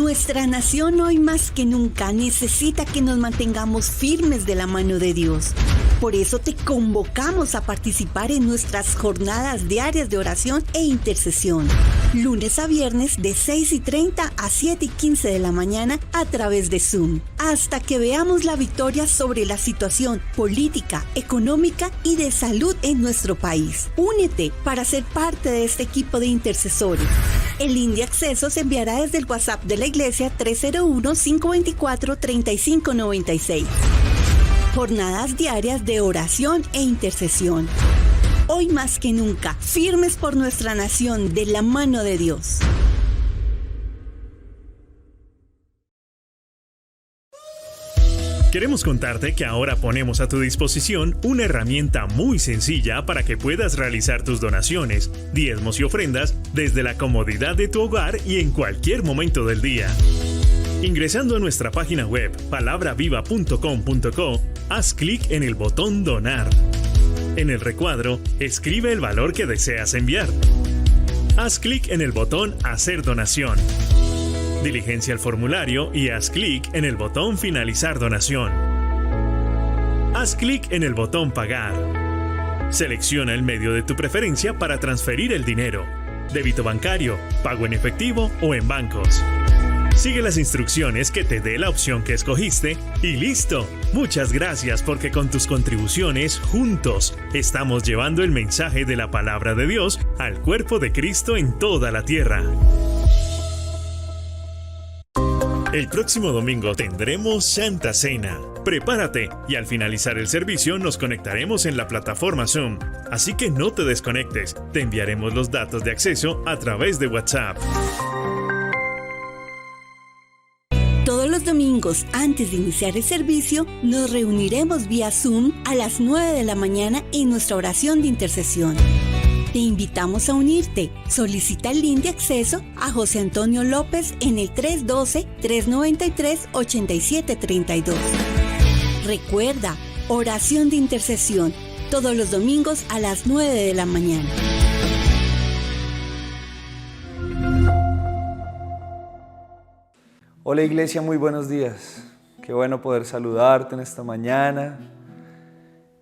Nuestra nación hoy más que nunca necesita que nos mantengamos firmes de la mano de Dios. Por eso te convocamos a participar en nuestras jornadas diarias de oración e intercesión. Lunes a viernes de 6:30 a 7:15 de la mañana a través de Zoom. Hasta que veamos la victoria sobre la situación política, económica y de salud en nuestro país. Únete para ser parte de este equipo de intercesores. El link de acceso se enviará desde el WhatsApp de la Iglesia 301-524-3596. Jornadas diarias de oración e intercesión. Hoy más que nunca, firmes por nuestra nación de la mano de Dios. Queremos contarte que ahora ponemos a tu disposición una herramienta muy sencilla para que puedas realizar tus donaciones, diezmos y ofrendas desde la comodidad de tu hogar y en cualquier momento del día. Ingresando a nuestra página web palabraviva.com.co, haz clic en el botón Donar. En el recuadro, escribe el valor que deseas enviar. Haz clic en el botón Hacer donación. Diligencia el formulario y haz clic en el botón Finalizar donación. Haz clic en el botón Pagar. Selecciona el medio de tu preferencia para transferir el dinero: débito bancario, pago en efectivo o en bancos. Sigue las instrucciones que te dé la opción que escogiste y ¡listo! Muchas gracias, porque con tus contribuciones, juntos, estamos llevando el mensaje de la palabra de Dios al cuerpo de Cristo en toda la tierra. El próximo domingo tendremos Santa Cena. Prepárate y al finalizar el servicio nos conectaremos en la plataforma Zoom. Así que no te desconectes, te enviaremos los datos de acceso a través de WhatsApp. Todos los domingos, antes de iniciar el servicio, nos reuniremos vía Zoom a las 9 de la mañana en nuestra oración de intercesión. Te invitamos a unirte. Solicita el link de acceso a José Antonio López en el 312-393-8732. Recuerda, oración de intercesión, todos los domingos a las 9 de la mañana. Hola Iglesia, muy buenos días. Qué bueno poder saludarte en esta mañana,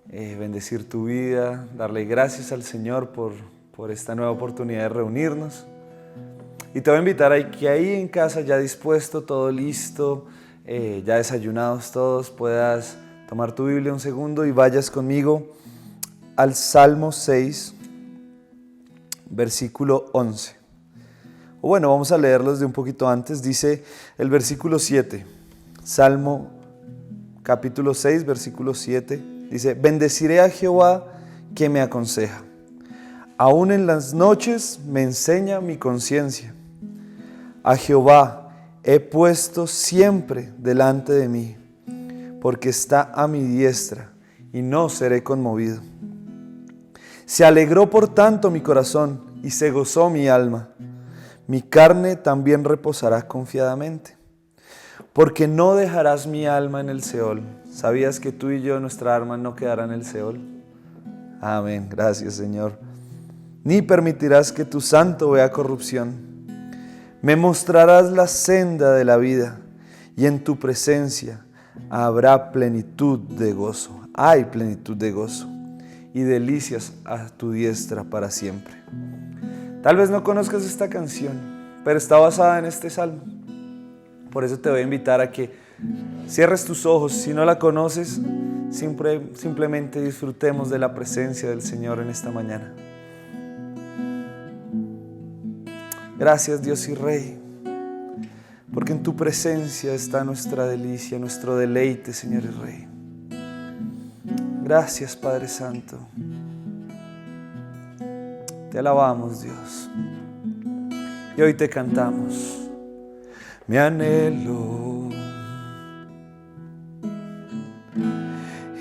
bendecir tu vida, darle gracias al Señor por esta nueva oportunidad de reunirnos. Y te voy a invitar a que ahí en casa, ya dispuesto, todo listo, ya desayunados todos, puedas tomar tu Biblia un segundo y vayas conmigo al Salmo 6, versículo 11. O bueno, vamos a leerlos de un poquito antes. Dice el versículo 7, Salmo capítulo 6, versículo 7. Dice: bendeciré a Jehová que me aconseja. Aún en las noches me enseña mi conciencia. A Jehová he puesto siempre delante de mí, porque está a mi diestra y no seré conmovido. Se alegró por tanto mi corazón y se gozó mi alma. Mi carne también reposará confiadamente, porque no dejarás mi alma en el Seol. ¿Sabías que tú y yo, nuestra alma no quedará en el Seol? Amén, gracias Señor. Ni permitirás que tu santo vea corrupción. Me mostrarás la senda de la vida, y en tu presencia habrá plenitud de gozo. Hay plenitud de gozo y delicias a tu diestra para siempre. Tal vez no conozcas esta canción, pero está basada en este salmo. Por eso te voy a invitar a que cierres tus ojos. Si no la conoces, simplemente disfrutemos de la presencia del Señor en esta mañana. Gracias, Dios y Rey, porque en tu presencia está nuestra delicia, nuestro deleite, Señor y Rey. Gracias, Padre Santo. Te alabamos, Dios. Y hoy te cantamos. Mi anhelo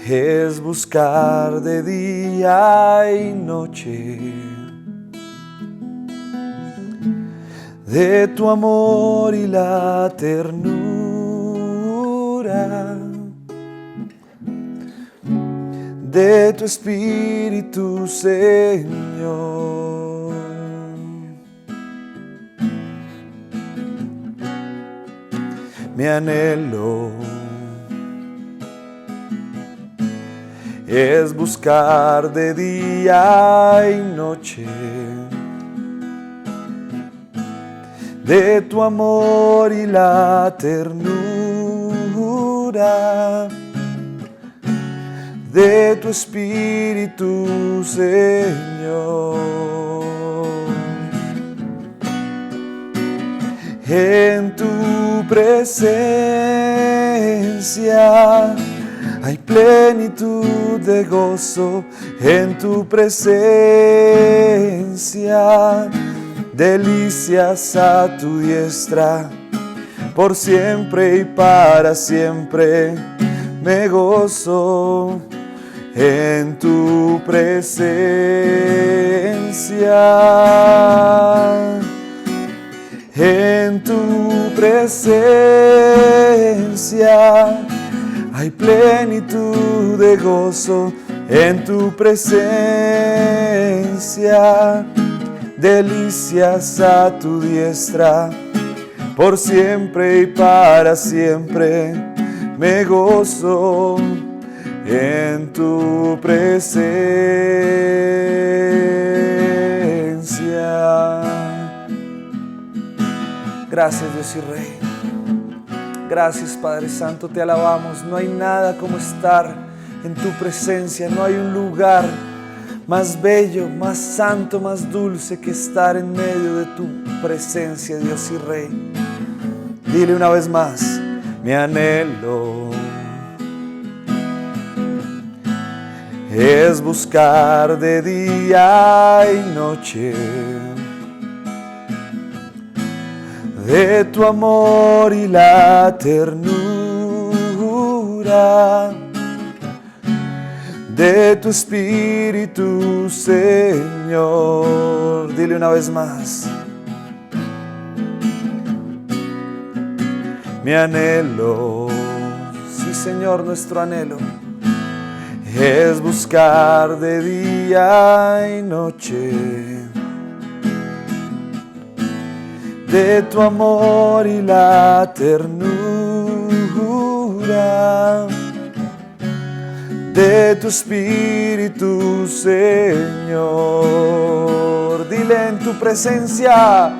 es buscar de día y noche de tu amor y la ternura de tu Espíritu, Señor. mi anhelo es buscar de día y noche de tu amor y la ternura de tu Espíritu, Señor. En tu presencia hay plenitud de gozo, en tu presencia delicias a tu diestra, por siempre y para siempre me gozo en tu presencia. En tu presencia hay plenitud de gozo, en tu presencia delicias a tu diestra, por siempre y para siempre me gozo en tu presencia. Gracias, Dios y Rey. Gracias, Padre Santo, te alabamos. No hay nada como estar en tu presencia. No hay un lugar más bello, más santo, más dulce que estar en medio de tu presencia, Dios y Rey. Dile una vez más, mi anhelo es buscar de día y noche de tu amor y la ternura de tu Espíritu, Señor. Dile una vez más, mi anhelo, sí, Señor, nuestro anhelo es buscar de día y noche de tu amor y la ternura de tu Espíritu, Señor. Dile, en tu presencia,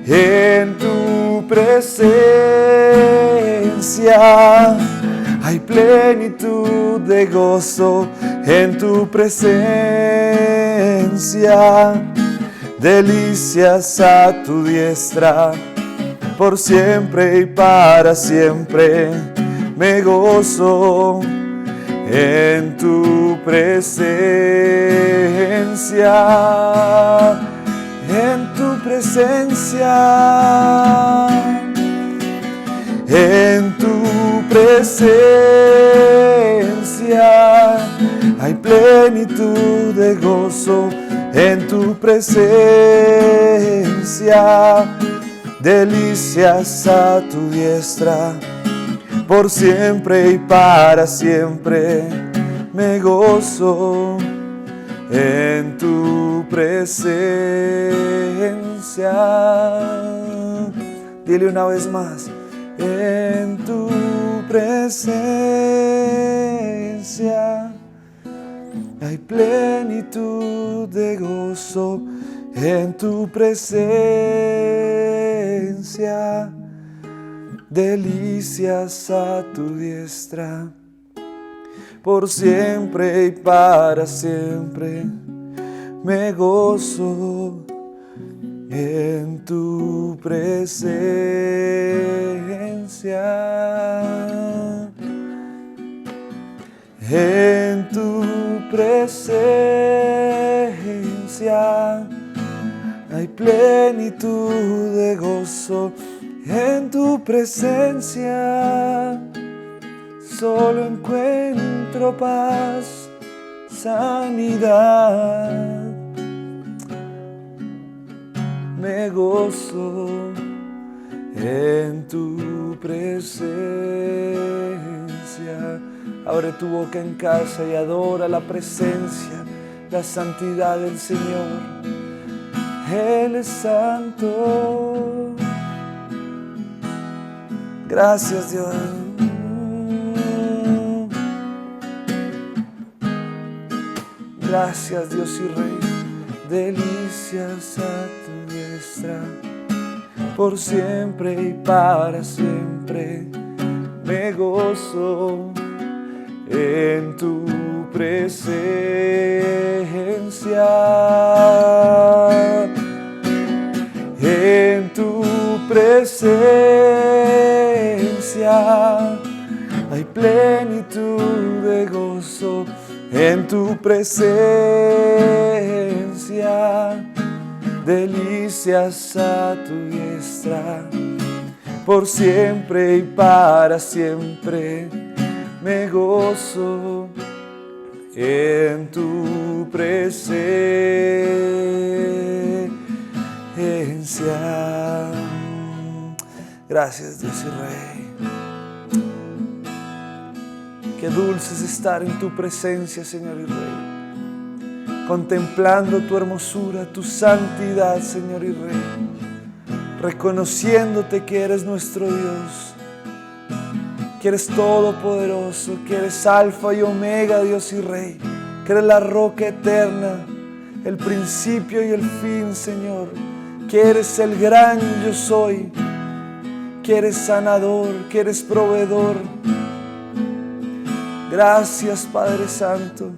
en tu presencia hay plenitud de gozo, en tu presencia delicias a tu diestra, por siempre y para siempre me gozo en tu presencia, en tu presencia, en tu presencia hay plenitud de gozo, en tu presencia delicias a tu diestra, por siempre y para siempre me gozo en tu presencia. Dile una vez más, en tu presencia hay plenitud de gozo, en tu presencia delicias a tu diestra, por siempre y para siempre me gozo en tu presencia, en tu presencia hay plenitud de gozo, en tu presencia solo encuentro paz, sanidad. Me gozo en tu presencia. Abre tu boca en casa y adora la presencia, la santidad del Señor. Él es santo. Gracias, Dios. Gracias, Dios y Rey. Delicias a tu diestra, por siempre y para siempre. Me gozo en tu presencia. En tu presencia hay plenitud de gozo. En tu presencia, delicias a tu diestra, por siempre y para siempre. Me gozo en tu presencia. Gracias, Dios y Rey. Qué dulce es estar en tu presencia, Señor y Rey, contemplando tu hermosura, tu santidad, Señor y Rey, reconociéndote que eres nuestro Dios, que eres todopoderoso, que eres Alfa y Omega, Dios y Rey, que eres la roca eterna, el principio y el fin, Señor, que eres el gran yo soy, que eres sanador, que eres proveedor. Gracias, Padre Santo,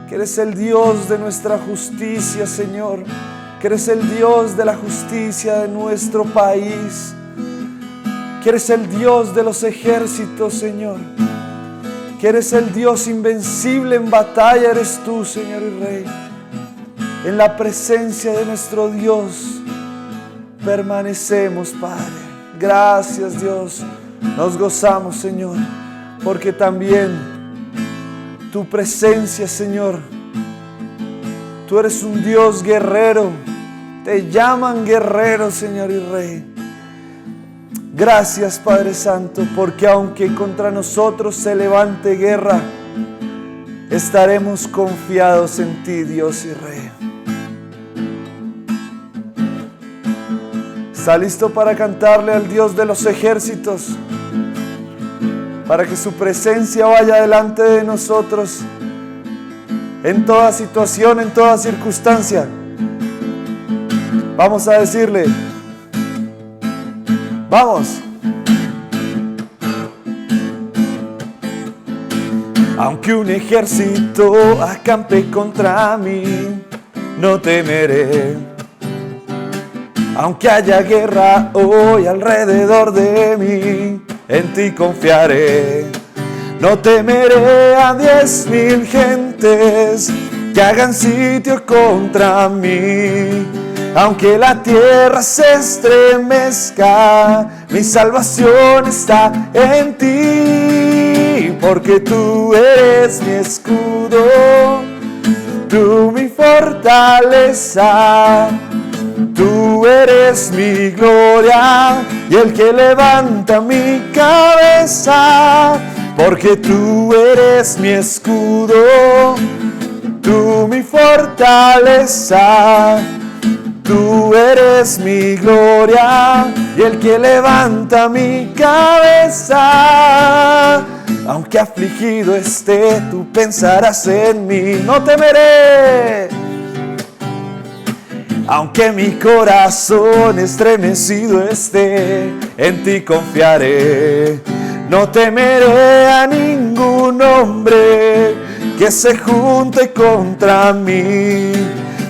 que eres el Dios de nuestra justicia, Señor, que eres el Dios de la justicia de nuestro país, que eres el Dios de los ejércitos, Señor, que eres el Dios invencible en batalla, eres tú, Señor y Rey. En la presencia de nuestro Dios permanecemos, Padre. Gracias, Dios, nos gozamos, Señor, porque también tu presencia, Señor, tú eres un Dios guerrero, te llaman guerrero, Señor y Rey. Gracias, Padre Santo, porque aunque contra nosotros se levante guerra, estaremos confiados en ti, Dios y Rey. ¿Está listo para cantarle al Dios de los ejércitos? Para que su presencia vaya delante de nosotros en toda situación, en toda circunstancia. Vamos a decirle, vamos. Aunque un ejército acampe contra mí, no temeré. Aunque haya guerra hoy alrededor de mí, en ti confiaré. No temeré a 10,000 gentes que hagan sitio contra mí. Aunque la tierra se estremezca, mi salvación está en ti. Porque tú eres mi escudo, tú mi fortaleza. Tú eres mi gloria y el que levanta mi cabeza, porque tú eres mi escudo, tú mi fortaleza, tú eres mi gloria y el que levanta mi cabeza. Aunque afligido esté, tú pensarás en mí, no temeré. Aunque mi corazón estremecido esté, en ti confiaré. No temeré a ningún hombre que se junte contra mí.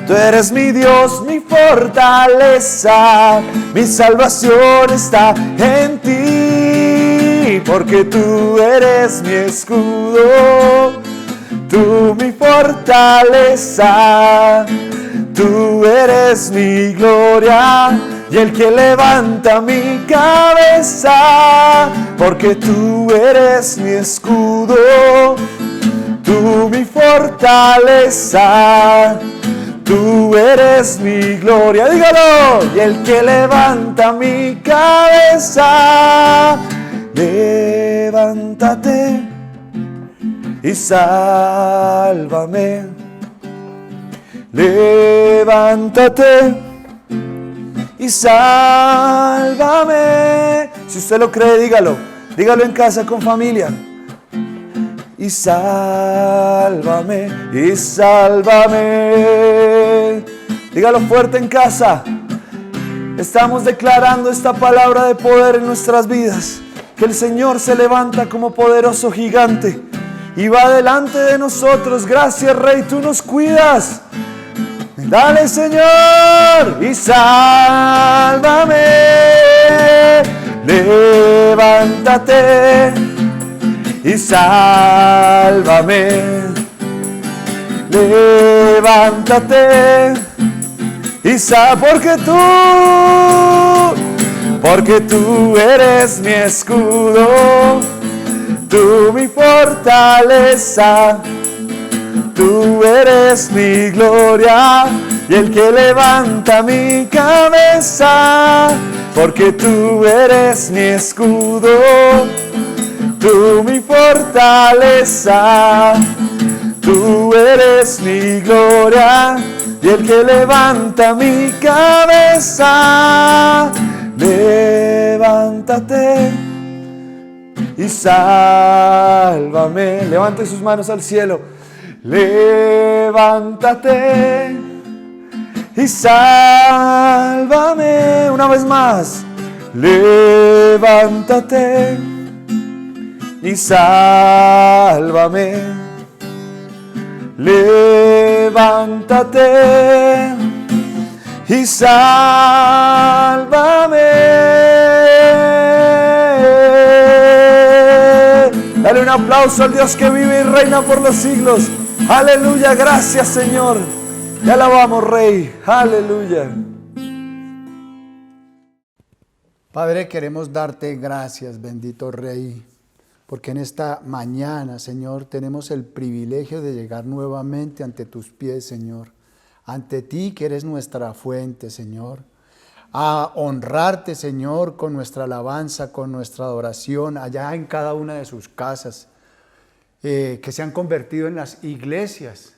Tú eres mi Dios, mi fortaleza, mi salvación está en ti. Porque tú eres mi escudo, tú mi fortaleza. Tú eres mi gloria y el que levanta mi cabeza, porque tú eres mi escudo, tú mi fortaleza, tú eres mi gloria, dígalo, y el que levanta mi cabeza. Levántate y sálvame. Levántate y sálvame, Si usted lo cree, dígalo. Dígalo en casa con familia. Y sálvame, y sálvame. Dígalo fuerte en casa. Estamos declarando esta palabra de poder en nuestras vidas. Que el Señor se levanta como poderoso gigante y va delante de nosotros. Gracias, Rey, tú nos cuidas. Dale, Señor, y sálvame. Levántate y sálvame. Levántate y porque tú eres mi escudo, tú mi fortaleza, tú eres mi gloria y el que levanta mi cabeza, porque tú eres mi escudo, tú mi fortaleza, tú eres mi gloria y el que levanta mi cabeza. Levántate y sálvame. Levante sus manos al cielo. Levántate y sálvame. Una vez más. Levántate y sálvame. Levántate y sálvame. Dale un aplauso al Dios que vive y reina por los siglos. Aleluya, gracias, Señor. Te alabamos, Rey. Aleluya. Padre, queremos darte gracias, bendito Rey, porque en esta mañana, Señor, tenemos el privilegio de llegar nuevamente ante tus pies, Señor. Ante ti, que eres nuestra fuente, Señor. A honrarte, Señor, con nuestra alabanza, con nuestra adoración, allá en cada una de sus casas, que se han convertido en las iglesias.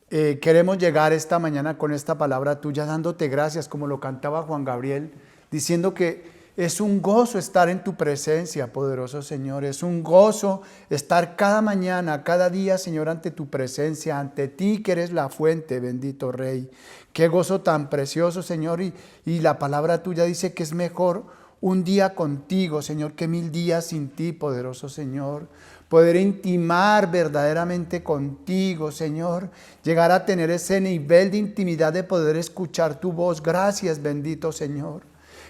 Queremos llegar esta mañana con esta palabra tuya, dándote gracias, como lo cantaba Juan Gabriel, diciendo que es un gozo estar en tu presencia, poderoso Señor. Es un gozo estar cada mañana, cada día, Señor, ante tu presencia, ante ti que eres la fuente, bendito Rey. Qué gozo tan precioso, Señor. Y la palabra tuya dice que es mejor un día contigo, Señor, que 1000 días sin ti, poderoso Señor. Poder intimar verdaderamente contigo, Señor. Llegar a tener ese nivel de intimidad de poder escuchar tu voz. Gracias, bendito Señor.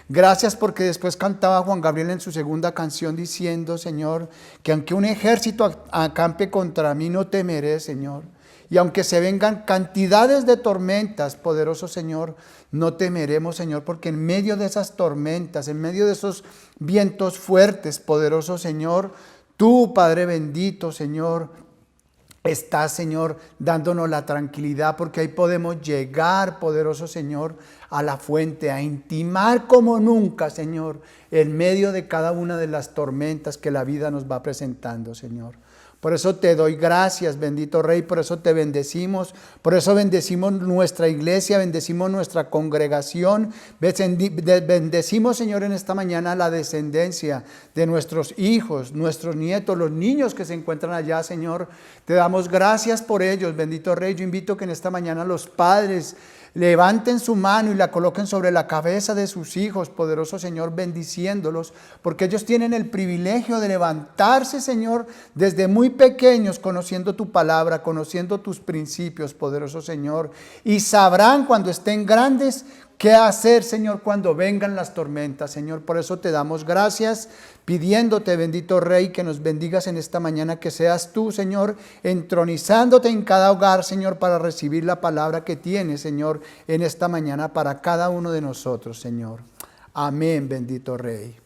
Gracias porque después cantaba Juan Gabriel en su segunda canción diciendo, Señor, que aunque un ejército acampe contra mí, no temeré, Señor. Y aunque se vengan cantidades de tormentas, poderoso Señor, no temeremos, Señor, porque en medio de esas tormentas, en medio de esos vientos fuertes, poderoso Señor, tú, Padre bendito, Señor, estás, Señor, dándonos la tranquilidad, porque ahí podemos llegar, poderoso Señor, a la fuente, a intimar como nunca, Señor, en medio de cada una de las tormentas que la vida nos va presentando, Señor. Por eso te doy gracias, bendito Rey, por eso te bendecimos, por eso bendecimos nuestra iglesia, bendecimos nuestra congregación, bendecimos, Señor, en esta mañana la descendencia de nuestros hijos, nuestros nietos, los niños que se encuentran allá, Señor. Te damos gracias por ellos, bendito Rey. Yo invito que en esta mañana los padres levanten su mano y la coloquen sobre la cabeza de sus hijos, poderoso Señor, bendiciéndolos, porque ellos tienen el privilegio de levantarse, Señor, desde muy pequeños, conociendo tu palabra, conociendo tus principios, poderoso Señor, y sabrán cuando estén grandes qué hacer, Señor, cuando vengan las tormentas, Señor. Por eso te damos gracias, pidiéndote, bendito Rey, que nos bendigas en esta mañana, que seas tú, Señor, entronizándote en cada hogar, Señor, para recibir la palabra que tienes, Señor, en esta mañana para cada uno de nosotros, Señor. Amén, bendito Rey.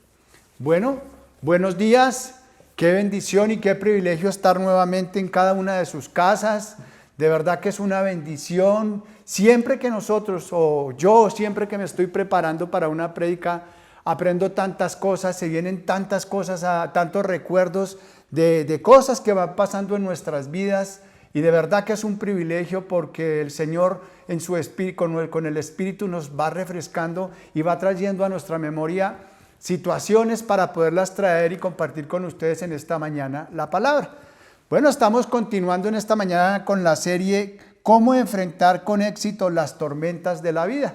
Bueno, buenos días. Qué bendición y qué privilegio estar nuevamente en cada una de sus casas. De verdad que es una bendición. Siempre que nosotros, o yo siempre que me estoy preparando para una prédica, aprendo tantas cosas, se vienen tantas cosas, tantos recuerdos de cosas que van pasando en nuestras vidas. Y de verdad que es un privilegio porque el Señor en su espíritu, con el Espíritu nos va refrescando y va trayendo a nuestra memoria situaciones para poderlas traer y compartir con ustedes en esta mañana la palabra. Bueno, estamos continuando en esta mañana con la serie Cómo enfrentar con éxito las tormentas de la vida.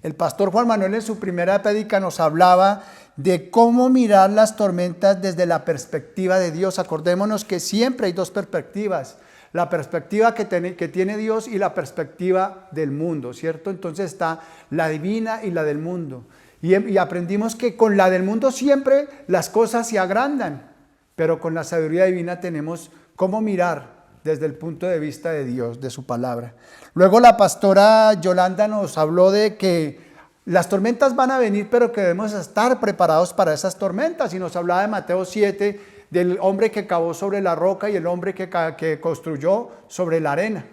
El pastor Juan Manuel en su primera prédica nos hablaba de cómo mirar las tormentas desde la perspectiva de Dios. Acordémonos que siempre hay dos perspectivas, la perspectiva que tiene Dios y la perspectiva del mundo, ¿cierto? Entonces está la divina y la del mundo. Y aprendimos que con la del mundo siempre las cosas se agrandan, pero con la sabiduría divina tenemos cómo mirar desde el punto de vista de Dios, de su palabra. Luego la pastora Yolanda nos habló de que las tormentas van a venir, pero que debemos estar preparados para esas tormentas. Y nos hablaba de Mateo 7, del hombre que cavó sobre la roca y el hombre que construyó sobre la arena.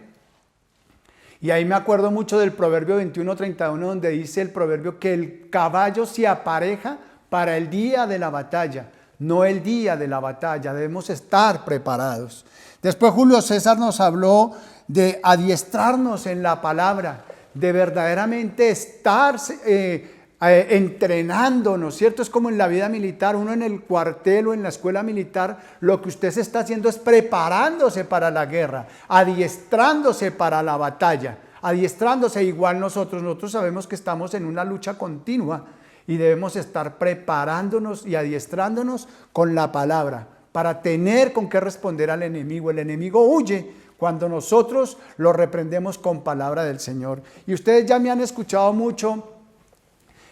Y ahí me acuerdo mucho del Proverbio 21:31, donde dice el proverbio que el caballo se apareja para el día de la batalla, no el día de la batalla. Debemos estar preparados. Después Julio César nos habló de adiestrarnos en la palabra, de verdaderamente estar entrenándonos, ¿cierto? Es como en la vida militar, uno en el cuartel o en la escuela militar, lo que usted se está haciendo es preparándose para la guerra, adiestrándose para la batalla, adiestrándose igual nosotros sabemos que estamos en una lucha continua y debemos estar preparándonos y adiestrándonos con la palabra, para tener con qué responder al enemigo. El enemigo huye cuando nosotros lo reprendemos con palabra del Señor. Y ustedes ya me han escuchado mucho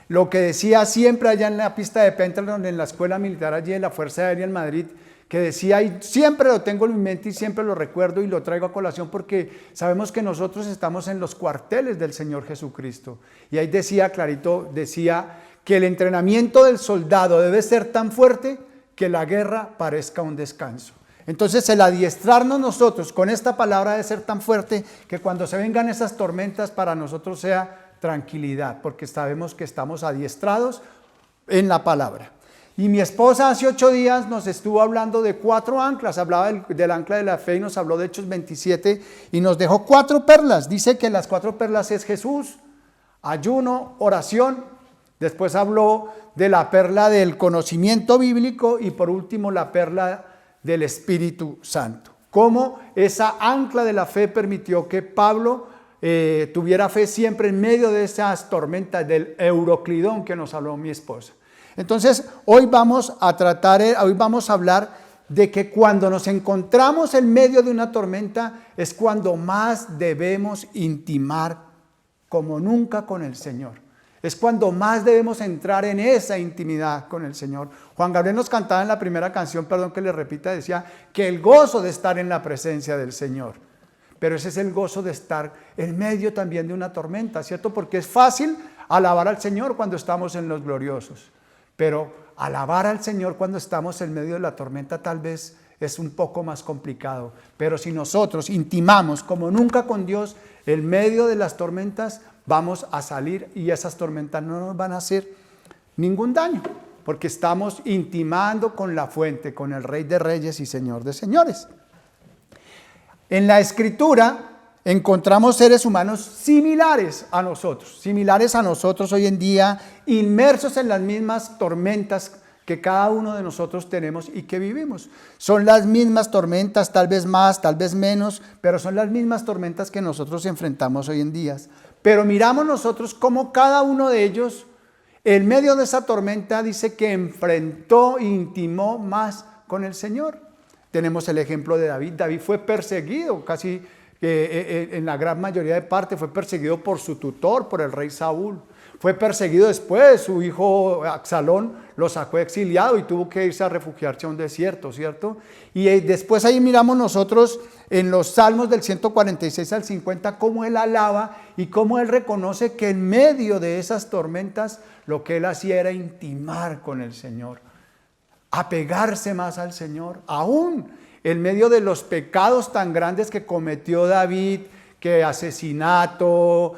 lo que decía siempre allá en la pista de Pentalón, en la escuela militar allí en la Fuerza Aérea en Madrid, que decía, y siempre lo tengo en mi mente y siempre lo recuerdo y lo traigo a colación porque sabemos que nosotros estamos en los cuarteles del Señor Jesucristo. Y ahí decía clarito, decía que el entrenamiento del soldado debe ser tan fuerte que la guerra parezca un descanso. Entonces el adiestrarnos nosotros con esta palabra debe ser tan fuerte que cuando se vengan esas tormentas para nosotros sea tranquilidad, porque sabemos que estamos adiestrados en la palabra. Y mi esposa hace 8 días nos estuvo hablando de 4 anclas, hablaba del ancla de la fe y nos habló de Hechos 27 y nos dejó 4 perlas. Dice que las 4 perlas es Jesús, ayuno, oración. Después habló de la perla del conocimiento bíblico y por último la perla del Espíritu Santo. Cómo esa ancla de la fe permitió que Pablo tuviera fe siempre en medio de esas tormentas del Euroclidón que nos habló mi esposa. Entonces hoy vamos a hablar de que cuando nos encontramos en medio de una tormenta es cuando más debemos intimar como nunca con el Señor. Es cuando más debemos entrar en esa intimidad con el Señor. Juan Gabriel nos cantaba en la primera canción, perdón que le repita, decía que el gozo de estar en la presencia del Señor. Pero ese es el gozo de estar en medio también de una tormenta, ¿cierto? Porque es fácil alabar al Señor cuando estamos en los gloriosos. Pero alabar al Señor cuando estamos en medio de la tormenta tal vez es un poco más complicado. Pero si nosotros intimamos como nunca con Dios, en medio de las tormentas vamos a salir y esas tormentas no nos van a hacer ningún daño, porque estamos intimando con la fuente, con el Rey de Reyes y Señor de Señores. En la Escritura encontramos seres humanos similares a nosotros hoy en día, inmersos en las mismas tormentas que cada uno de nosotros tenemos y que vivimos. Son las mismas tormentas, tal vez más, tal vez menos, pero son las mismas tormentas que nosotros enfrentamos hoy en día. Pero miramos nosotros cómo cada uno de ellos, en medio de esa tormenta, dice que enfrentó e intimó más con el Señor. Tenemos el ejemplo de David. David fue perseguido, casi en la gran mayoría de parte, fue perseguido por su tutor, por el rey Saúl. Fue perseguido después, su hijo Absalón lo sacó exiliado y tuvo que irse a refugiarse a un desierto, ¿cierto? Y después ahí miramos nosotros en los Salmos del 146 al 50 cómo él alaba y cómo él reconoce que en medio de esas tormentas lo que él hacía era intimar con el Señor, apegarse más al Señor, aún en medio de los pecados tan grandes que cometió David, que asesinato,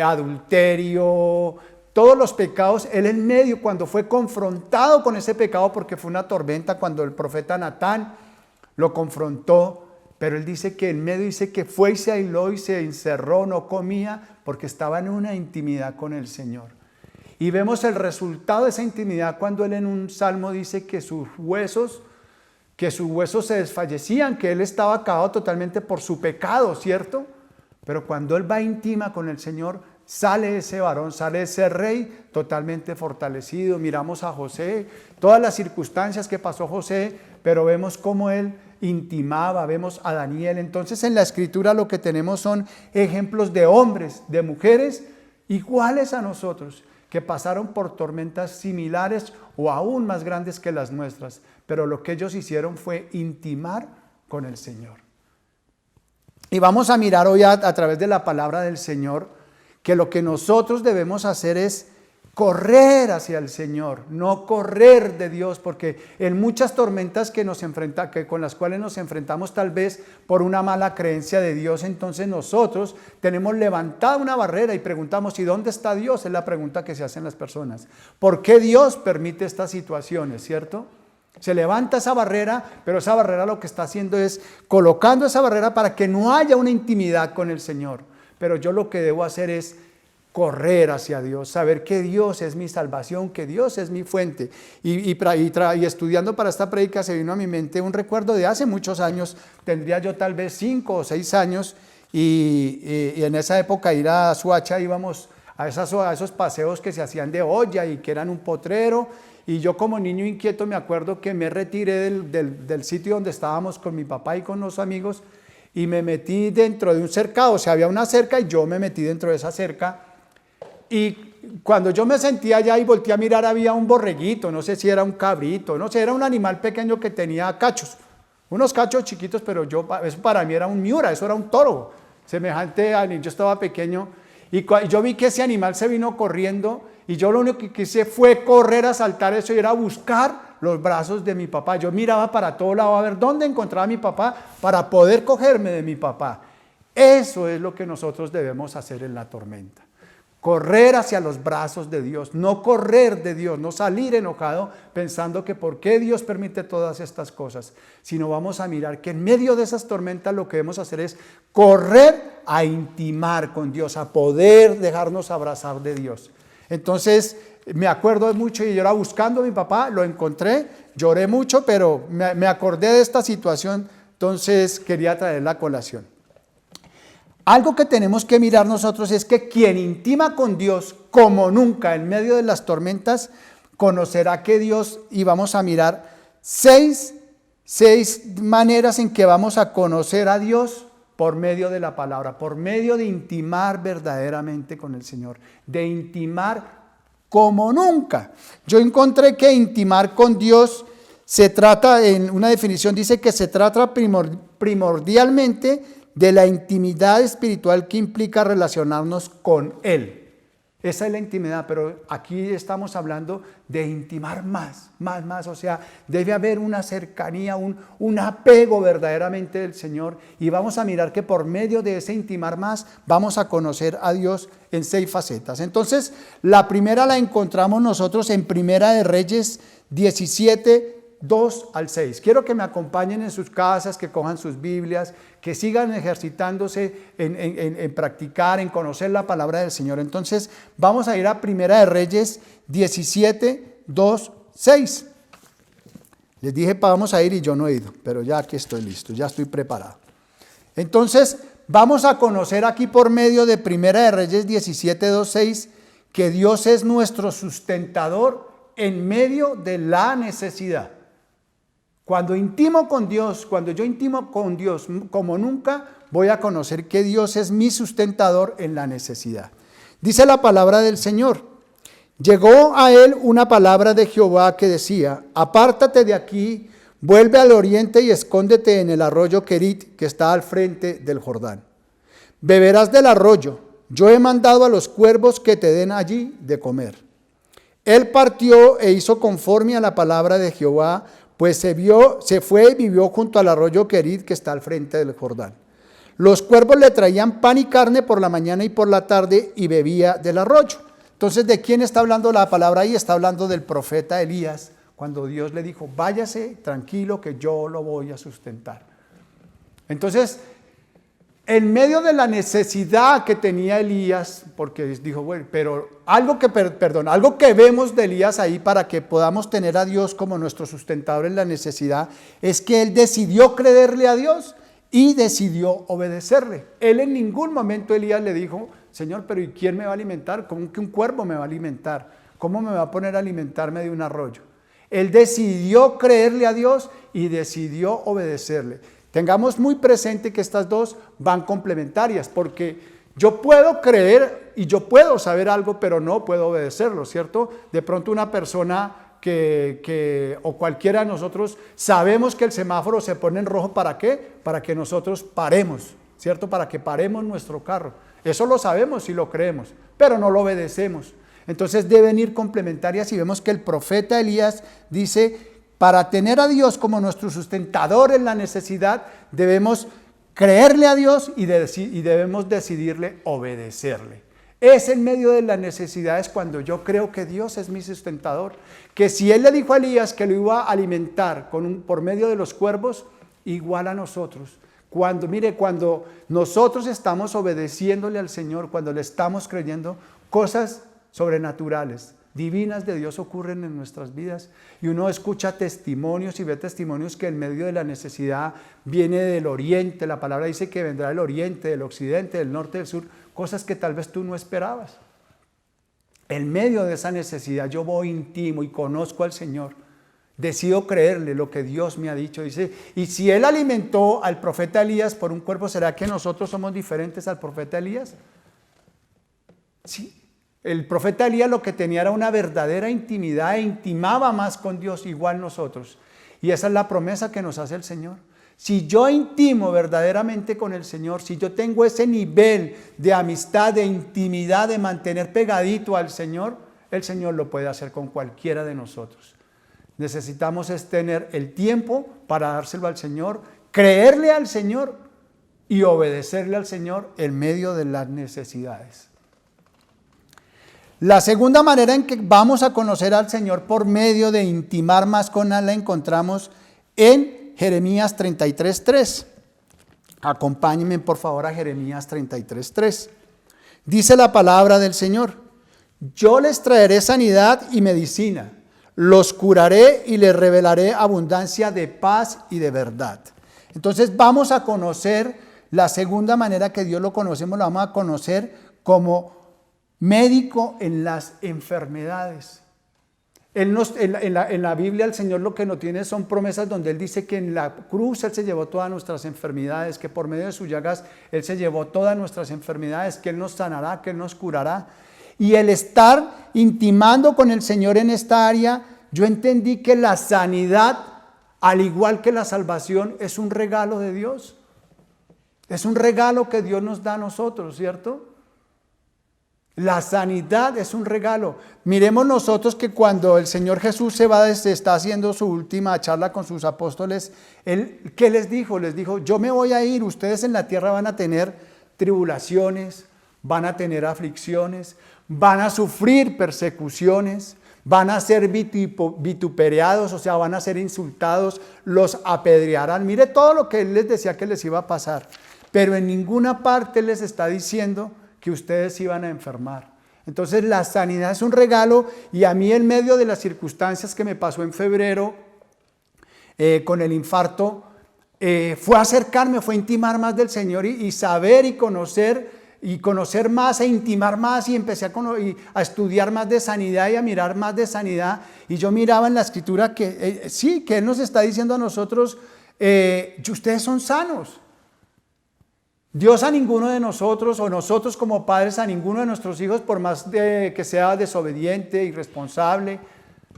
adulterio, todos los pecados, él en medio, cuando fue confrontado con ese pecado, porque fue una tormenta cuando el profeta Natán lo confrontó, pero él dice que en medio, dice que fue y se aisló y se encerró, no comía, porque estaba en una intimidad con el Señor. Y vemos el resultado de esa intimidad cuando él en un salmo dice que sus huesos se desfallecían, que él estaba acabado totalmente por su pecado, ¿cierto? Pero cuando él va íntima con el Señor, sale ese varón, sale ese rey totalmente fortalecido. Miramos a José, todas las circunstancias que pasó José, pero vemos cómo él intimaba, vemos a Daniel. Entonces en la Escritura lo que tenemos son ejemplos de hombres, de mujeres iguales a nosotros, que pasaron por tormentas similares o aún más grandes que las nuestras, pero lo que ellos hicieron fue intimar con el Señor. Y vamos a mirar hoy a través de la palabra del Señor que lo que nosotros debemos hacer es correr hacia el Señor, no correr de Dios, porque en muchas tormentas con las cuales nos enfrentamos tal vez por una mala creencia de Dios, entonces nosotros tenemos levantada una barrera y preguntamos, ¿y dónde está Dios? Es la pregunta que se hacen las personas. ¿Por qué Dios permite estas situaciones, cierto? Se levanta esa barrera, pero esa barrera lo que está haciendo es colocando esa barrera para que no haya una intimidad con el Señor. Pero yo lo que debo hacer es correr hacia Dios, saber que Dios es mi salvación, que Dios es mi fuente. Y estudiando para esta prédica se vino a mi mente un recuerdo de hace muchos años, tendría yo tal vez 5 o 6 años, y en esa época ir a Suacha íbamos a esos paseos que se hacían de olla y que eran un potrero, y yo como niño inquieto me acuerdo que me retiré del sitio donde estábamos con mi papá y con los amigos, y me metí dentro de un cercado, o sea, había una cerca y yo me metí dentro de esa cerca. Y cuando yo me sentía allá y volteé a mirar, había un borreguito, no sé si era un cabrito, no sé, era un animal pequeño que tenía cachos, unos cachos chiquitos, pero eso para mí era un miura, eso era un toro, semejante a yo estaba pequeño, y yo vi que ese animal se vino corriendo, y yo lo único que quise fue correr a saltar eso y era buscar los brazos de mi papá. Yo miraba para todo lado a ver dónde encontraba a mi papá para poder cogerme de mi papá. Eso es lo que nosotros debemos hacer en la tormenta. Correr hacia los brazos de Dios, no correr de Dios, no salir enojado pensando que por qué Dios permite todas estas cosas, sino vamos a mirar que en medio de esas tormentas lo que debemos hacer es correr a intimar con Dios, a poder dejarnos abrazar de Dios. Entonces me acuerdo mucho y yo era buscando a mi papá, lo encontré, lloré mucho, pero me acordé de esta situación, entonces quería traerla a colación. Algo que tenemos que mirar nosotros es que quien intima con Dios como nunca en medio de las tormentas, conocerá que Dios, y vamos a mirar seis maneras en que vamos a conocer a Dios por medio de la palabra, por medio de intimar verdaderamente con el Señor, de intimar como nunca. Yo encontré que intimar con Dios se trata, en una definición dice que se trata primordialmente de la intimidad espiritual que implica relacionarnos con Él. Esa es la intimidad, pero aquí estamos hablando de intimar más, o sea, debe haber una cercanía, un apego verdaderamente del Señor, y vamos a mirar que por medio de ese intimar más, vamos a conocer a Dios en 6 facetas. Entonces, la primera la encontramos nosotros en Primera de Reyes 17, 2 al 6. Quiero que me acompañen en sus casas, que cojan sus Biblias, que sigan ejercitándose en practicar, en conocer la palabra del Señor. Entonces vamos a ir a Primera de Reyes 17, 2, 6. Les dije vamos a ir y yo no he ido, pero ya aquí estoy listo, ya estoy preparado. Entonces vamos a conocer aquí por medio de Primera de Reyes 17, 2, 6 que Dios es nuestro sustentador en medio de la necesidad. Cuando yo intimo con Dios como nunca, voy a conocer que Dios es mi sustentador en la necesidad. Dice la palabra del Señor: llegó a él una palabra de Jehová que decía: apártate de aquí, vuelve al oriente y escóndete en el arroyo Querit que está al frente del Jordán. Beberás del arroyo, yo he mandado a los cuervos que te den allí de comer. Él partió e hizo conforme a la palabra de Jehová, pues se fue y vivió junto al arroyo Querit que está al frente del Jordán. Los cuervos le traían pan y carne por la mañana y por la tarde y bebía del arroyo. Entonces, ¿de quién está hablando la palabra ahí? Está hablando del profeta Elías, cuando Dios le dijo: váyase tranquilo que yo lo voy a sustentar. Entonces, en medio de la necesidad que tenía Elías, porque dijo, bueno, pero algo que vemos de Elías ahí para que podamos tener a Dios como nuestro sustentador en la necesidad, es que él decidió creerle a Dios y decidió obedecerle. Él en ningún momento, Elías le dijo, Señor, pero ¿y quién me va a alimentar? ¿Cómo que un cuervo me va a alimentar? ¿Cómo me va a poner a alimentarme de un arroyo? Él decidió creerle a Dios y decidió obedecerle. Tengamos muy presente que estas dos van complementarias, porque yo puedo creer y yo puedo saber algo, pero no puedo obedecerlo, ¿cierto? De pronto una persona o cualquiera de nosotros sabemos que el semáforo se pone en rojo, ¿para qué? Para que nosotros paremos, ¿cierto? Para que paremos nuestro carro. Eso lo sabemos y lo creemos, pero no lo obedecemos. Entonces deben ir complementarias y vemos que el profeta Elías dice, para tener a Dios como nuestro sustentador en la necesidad, debemos creerle a Dios y debemos decidirle obedecerle. Es en medio de las necesidades cuando yo creo que Dios es mi sustentador, que si Él le dijo a Elías que lo iba a alimentar por medio de los cuervos, igual a nosotros. Cuando nosotros estamos obedeciéndole al Señor, cuando le estamos creyendo, cosas sobrenaturales, divinas de Dios ocurren en nuestras vidas, y uno escucha testimonios y ve testimonios que en medio de la necesidad viene del oriente. La palabra dice que vendrá del oriente, del occidente, del norte, del sur, cosas que tal vez tú no esperabas. En medio de esa necesidad yo voy intimo y conozco al Señor, decido creerle lo que Dios me ha dicho. Dice, y si Él alimentó al profeta Elías por un cuerpo, ¿será que nosotros somos diferentes al profeta Elías? Sí. El profeta Elías lo que tenía era una verdadera intimidad e intimaba más con Dios, igual nosotros. Y esa es la promesa que nos hace el Señor. Si yo intimo verdaderamente con el Señor, si yo tengo ese nivel de amistad, de intimidad, de mantener pegadito al Señor, el Señor lo puede hacer con cualquiera de nosotros. Necesitamos es tener el tiempo para dárselo al Señor, creerle al Señor y obedecerle al Señor en medio de las necesidades. La segunda manera en que vamos a conocer al Señor por medio de intimar más con Él la encontramos en Jeremías 33:3. Acompáñenme por favor a Jeremías 33:3. Dice la palabra del Señor: yo les traeré sanidad y medicina, los curaré y les revelaré abundancia de paz y de verdad. Entonces vamos a conocer la segunda manera que Dios lo conocemos, lo vamos a conocer como médico en las enfermedades. En la Biblia el Señor lo que nos tiene son promesas donde Él dice que en la cruz Él se llevó todas nuestras enfermedades, que por medio de sus llagas Él se llevó todas nuestras enfermedades, que Él nos sanará, que Él nos curará. Y el estar intimando con el Señor en esta área, yo entendí que la sanidad, al igual que la salvación, es un regalo de Dios. Es un regalo que Dios nos da a nosotros, ¿cierto? La sanidad es un regalo. Miremos nosotros que cuando el Señor Jesús está haciendo su última charla con sus apóstoles, Él, ¿qué les dijo? Les dijo, yo me voy a ir, ustedes en la tierra van a tener tribulaciones, van a tener aflicciones, van a sufrir persecuciones, van a ser vituperados, o sea, van a ser insultados, los apedrearán. Mire todo lo que Él les decía que les iba a pasar, pero en ninguna parte les está diciendo que ustedes iban a enfermar. Entonces la sanidad es un regalo, y a mí en medio de las circunstancias que me pasó en febrero con el infarto, fue acercarme, fue intimar más del Señor y saber y conocer más e intimar más, y empecé a estudiar más de sanidad y a mirar más de sanidad, y yo miraba en la Escritura que sí, que Él nos está diciendo a nosotros, ustedes son sanos. Dios a ninguno de nosotros, o nosotros como padres a ninguno de nuestros hijos, por más que sea desobediente, irresponsable,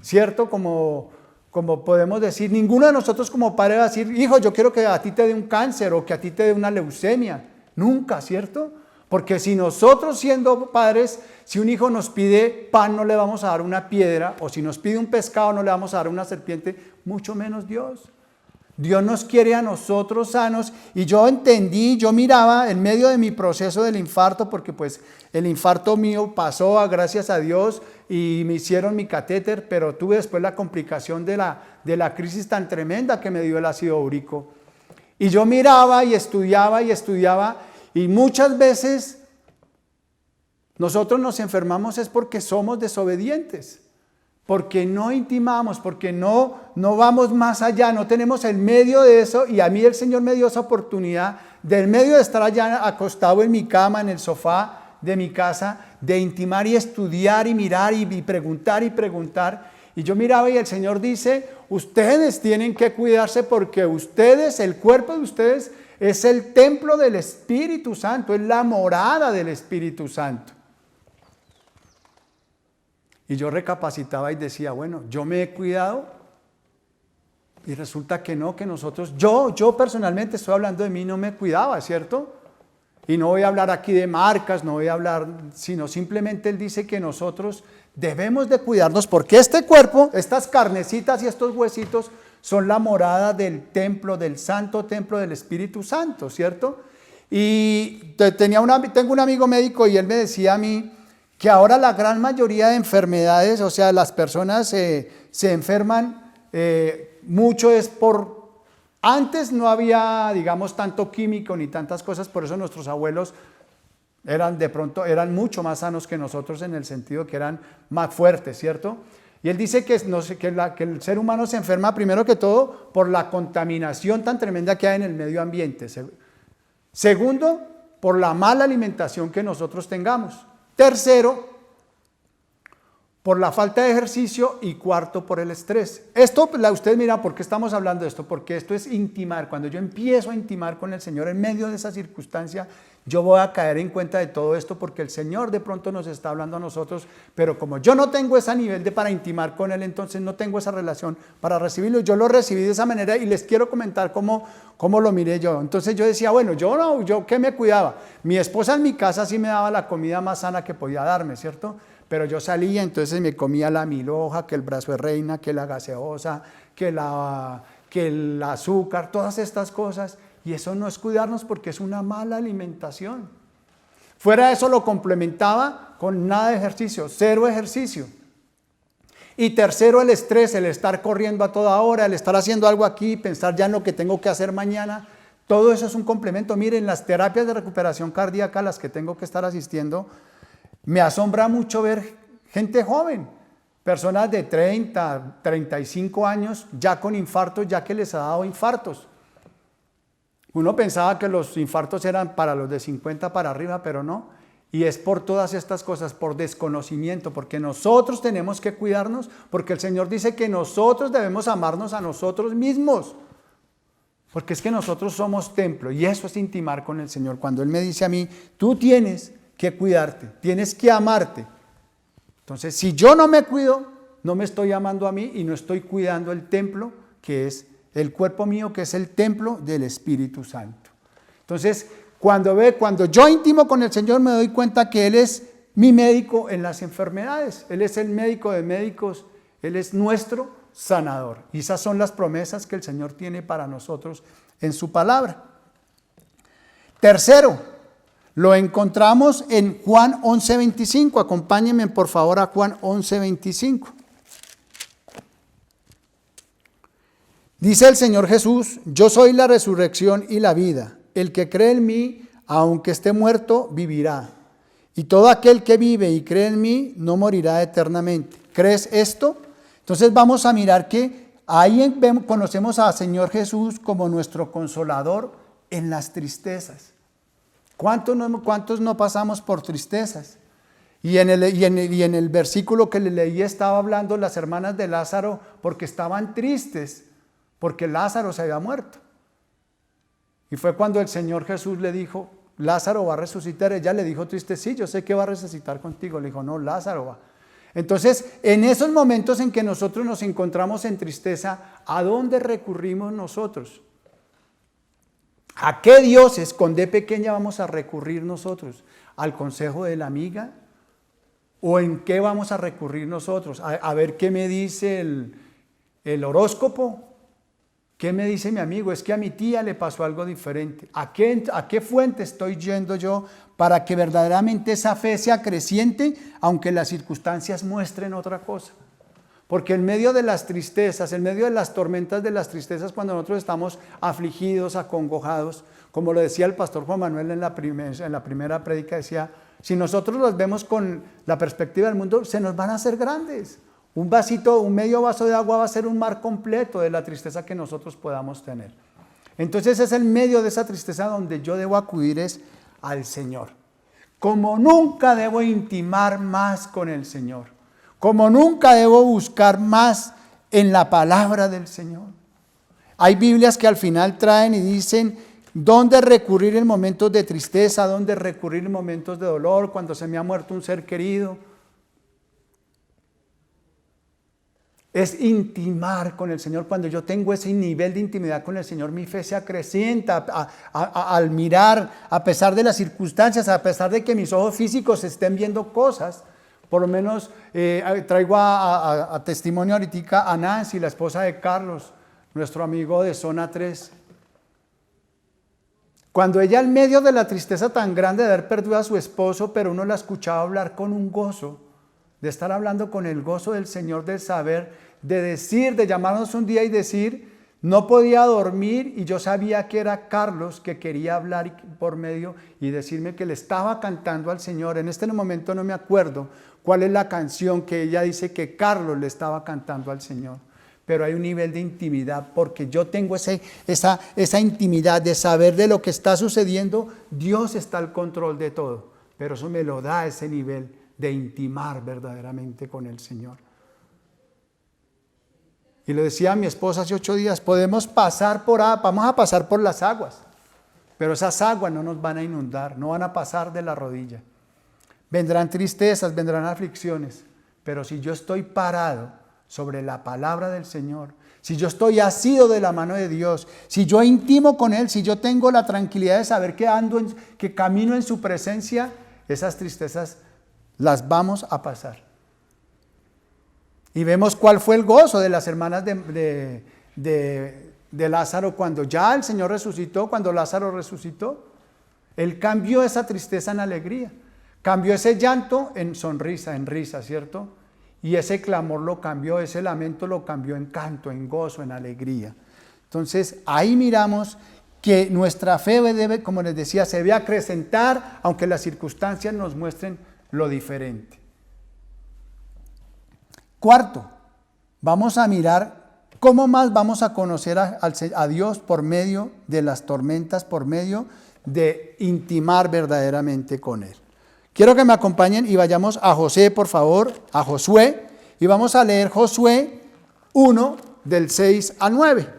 ¿cierto? Como podemos decir, ninguno de nosotros como padre va a decir, hijo, yo quiero que a ti te dé un cáncer o que a ti te dé una leucemia. Nunca, ¿cierto? Porque si nosotros siendo padres, si un hijo nos pide pan no le vamos a dar una piedra, o si nos pide un pescado no le vamos a dar una serpiente, mucho menos Dios. Dios nos quiere a nosotros sanos, y yo miraba en medio de mi proceso del infarto, porque pues el infarto mío pasó, gracias a Dios, y me hicieron mi catéter, pero tuve después la complicación de la crisis tan tremenda que me dio el ácido úrico. Y yo miraba y estudiaba, Y muchas veces nosotros nos enfermamos es porque somos desobedientes, porque no intimamos, porque no vamos más allá, no tenemos el medio de eso. Y a mí el Señor me dio esa oportunidad del medio de estar allá acostado en mi cama, en el sofá de mi casa, de intimar y estudiar y mirar y preguntar y preguntar. Y yo miraba y el Señor dice, ustedes tienen que cuidarse porque ustedes, el cuerpo de ustedes es el templo del Espíritu Santo, es la morada del Espíritu Santo. Y yo recapacitaba y decía, bueno, yo me he cuidado y resulta que no, que nosotros, yo personalmente estoy hablando de mí, no me cuidaba, ¿cierto? Y no voy a hablar aquí de marcas, no voy a hablar, sino simplemente Él dice que nosotros debemos de cuidarnos porque este cuerpo, estas carnecitas y estos huesitos son la morada del templo, del santo templo del Espíritu Santo, ¿cierto? Y tengo un amigo médico y él me decía a mí que ahora la gran mayoría de enfermedades, o sea, las personas se enferman, mucho es por... Antes no había, digamos, tanto químico ni tantas cosas, por eso nuestros abuelos eran mucho más sanos que nosotros en el sentido que eran más fuertes, ¿cierto? Y él dice que el ser humano se enferma primero que todo por la contaminación tan tremenda que hay en el medio ambiente. Segundo, por la mala alimentación que nosotros tengamos. Tercero, por la falta de ejercicio. Y cuarto, por el estrés. Esto, ustedes miran, ¿por qué estamos hablando de esto? Porque esto es intimar. Cuando yo empiezo a intimar con el Señor en medio de esa circunstancia, yo voy a caer en cuenta de todo esto porque el Señor de pronto nos está hablando a nosotros, pero como yo no tengo ese nivel para intimar con Él, entonces no tengo esa relación para recibirlo. Yo lo recibí de esa manera y les quiero comentar cómo lo miré yo. Entonces yo decía, bueno, yo ¿qué me cuidaba? Mi esposa en mi casa sí me daba la comida más sana que podía darme, ¿cierto? Pero yo salía, entonces me comía la milhoja, que el brazo de reina, que la gaseosa, que el azúcar, todas estas cosas. Y eso no es cuidarnos porque es una mala alimentación. Fuera de eso lo complementaba con nada de ejercicio, cero ejercicio. Y tercero, el estrés, el estar corriendo a toda hora, el estar haciendo algo aquí, pensar ya en lo que tengo que hacer mañana. Todo eso es un complemento. Miren, las terapias de recuperación cardíaca a las que tengo que estar asistiendo, me asombra mucho ver gente joven, personas de 30, 35 años, ya con infartos, ya que les ha dado infartos. Uno pensaba que los infartos eran para los de 50 para arriba, pero no. Y es por todas estas cosas, por desconocimiento, porque nosotros tenemos que cuidarnos, porque el Señor dice que nosotros debemos amarnos a nosotros mismos. Porque es que nosotros somos templo y eso es intimar con el Señor. Cuando Él me dice a mí, tú tienes que cuidarte, tienes que amarte. Entonces, si yo no me cuido, no me estoy amando a mí y no estoy cuidando el templo que es el cuerpo mío, que es el templo del Espíritu Santo. Entonces, cuando yo intimo con el Señor, me doy cuenta que Él es mi médico en las enfermedades. Él es el médico de médicos. Él es nuestro sanador. Y esas son las promesas que el Señor tiene para nosotros en su palabra. Tercero, lo encontramos en Juan 11:25. Acompáñenme por favor a Juan 11:25. Dice el Señor Jesús, yo soy la resurrección y la vida. El que cree en mí, aunque esté muerto, vivirá. Y todo aquel que vive y cree en mí, no morirá eternamente. ¿Crees esto? Entonces vamos a mirar que ahí conocemos al Señor Jesús como nuestro consolador en las tristezas. ¿Cuántos no pasamos por tristezas? Y en el versículo que le leí estaba hablando las hermanas de Lázaro porque estaban tristes, porque Lázaro se había muerto. Y fue cuando el Señor Jesús le dijo, Lázaro va a resucitar. Ella le dijo triste, sí, yo sé que va a resucitar contigo. Le dijo, no, Lázaro va. Entonces, en esos momentos en que nosotros nos encontramos en tristeza, ¿a dónde recurrimos nosotros? ¿A qué dioses con D pequeña vamos a recurrir nosotros? ¿Al consejo de la amiga? ¿O en qué vamos a recurrir nosotros? A ver qué me dice el horóscopo. ¿Qué me dice mi amigo? Es que a mi tía le pasó algo diferente. ¿A qué fuente estoy yendo yo para que verdaderamente esa fe sea creciente, aunque las circunstancias muestren otra cosa? Porque en medio de las tristezas, en medio de las tormentas de las tristezas, cuando nosotros estamos afligidos, acongojados, como lo decía el pastor Juan Manuel en la primera prédica, decía, si nosotros los vemos con la perspectiva del mundo, se nos van a hacer grandes. Un vasito, un medio vaso de agua va a ser un mar completo de la tristeza que nosotros podamos tener. Entonces es en medio de esa tristeza donde yo debo acudir es al Señor. Como nunca debo intimar más con el Señor. Como nunca debo buscar más en la palabra del Señor. Hay Biblias que al final traen y dicen dónde recurrir en momentos de tristeza, dónde recurrir en momentos de dolor, cuando se me ha muerto un ser querido. Es intimar con el Señor. Cuando yo tengo ese nivel de intimidad con el Señor, mi fe se acrecienta al mirar, a pesar de las circunstancias, a pesar de que mis ojos físicos estén viendo cosas. Por lo menos traigo a testimonio ahorita a Nancy, la esposa de Carlos, nuestro amigo de Zona 3. Cuando ella en medio de la tristeza tan grande de haber perdido a su esposo, pero uno la escuchaba hablar con un gozo, de estar hablando con el gozo del Señor, del saber, de decir, de llamarnos un día y decir, no podía dormir y yo sabía que era Carlos que quería hablar por medio y decirme que le estaba cantando al Señor. En este momento no me acuerdo cuál es la canción que ella dice que Carlos le estaba cantando al Señor. Pero hay un nivel de intimidad porque yo tengo esa intimidad de saber de lo que está sucediendo. Dios está al control de todo, pero eso me lo da ese nivel de intimar verdaderamente con el Señor. Y le decía a mi esposa hace 8 días, vamos a pasar por las aguas, pero esas aguas no nos van a inundar, no van a pasar de la rodilla. Vendrán tristezas, vendrán aflicciones, pero si yo estoy parado sobre la palabra del Señor, si yo estoy asido de la mano de Dios, si yo intimo con Él, si yo tengo la tranquilidad de saber que camino en su presencia, esas tristezas las vamos a pasar. Y vemos cuál fue el gozo de las hermanas de Lázaro cuando ya el Señor resucitó, cuando Lázaro resucitó. Él cambió esa tristeza en alegría, cambió ese llanto en sonrisa, en risa, ¿cierto? Y ese clamor lo cambió, ese lamento lo cambió en canto, en gozo, en alegría. Entonces ahí miramos que nuestra fe debe, como les decía, se debe acrecentar, aunque las circunstancias nos muestren lo diferente. Cuarto, vamos a mirar cómo más vamos a conocer a Dios por medio de las tormentas, por medio de intimar verdaderamente con Él. Quiero que me acompañen y vayamos a Josué, por favor, a Josué, y vamos a leer Josué 1, del 6 al 9.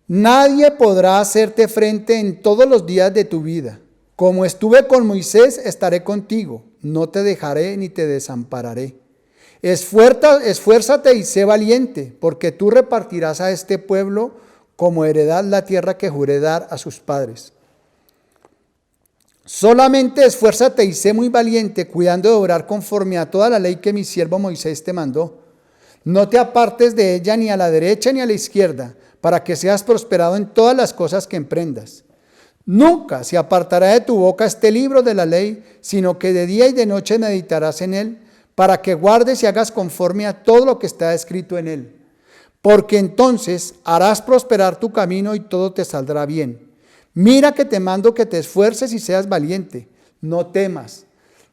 Nadie podrá hacerte frente en todos los días de tu vida. Como estuve con Moisés, estaré contigo. No te dejaré ni te desampararé. Esfuérzate y sé valiente, porque tú repartirás a este pueblo como heredad la tierra que juré dar a sus padres. Solamente esfuérzate y sé muy valiente, cuidando de obrar conforme a toda la ley que mi siervo Moisés te mandó. No te apartes de ella ni a la derecha ni a la izquierda, para que seas prosperado en todas las cosas que emprendas. Nunca se apartará de tu boca este libro de la ley, sino que de día y de noche meditarás en él, para que guardes y hagas conforme a todo lo que está escrito en él. Porque entonces harás prosperar tu camino y todo te saldrá bien. Mira que te mando que te esfuerces y seas valiente. No temas,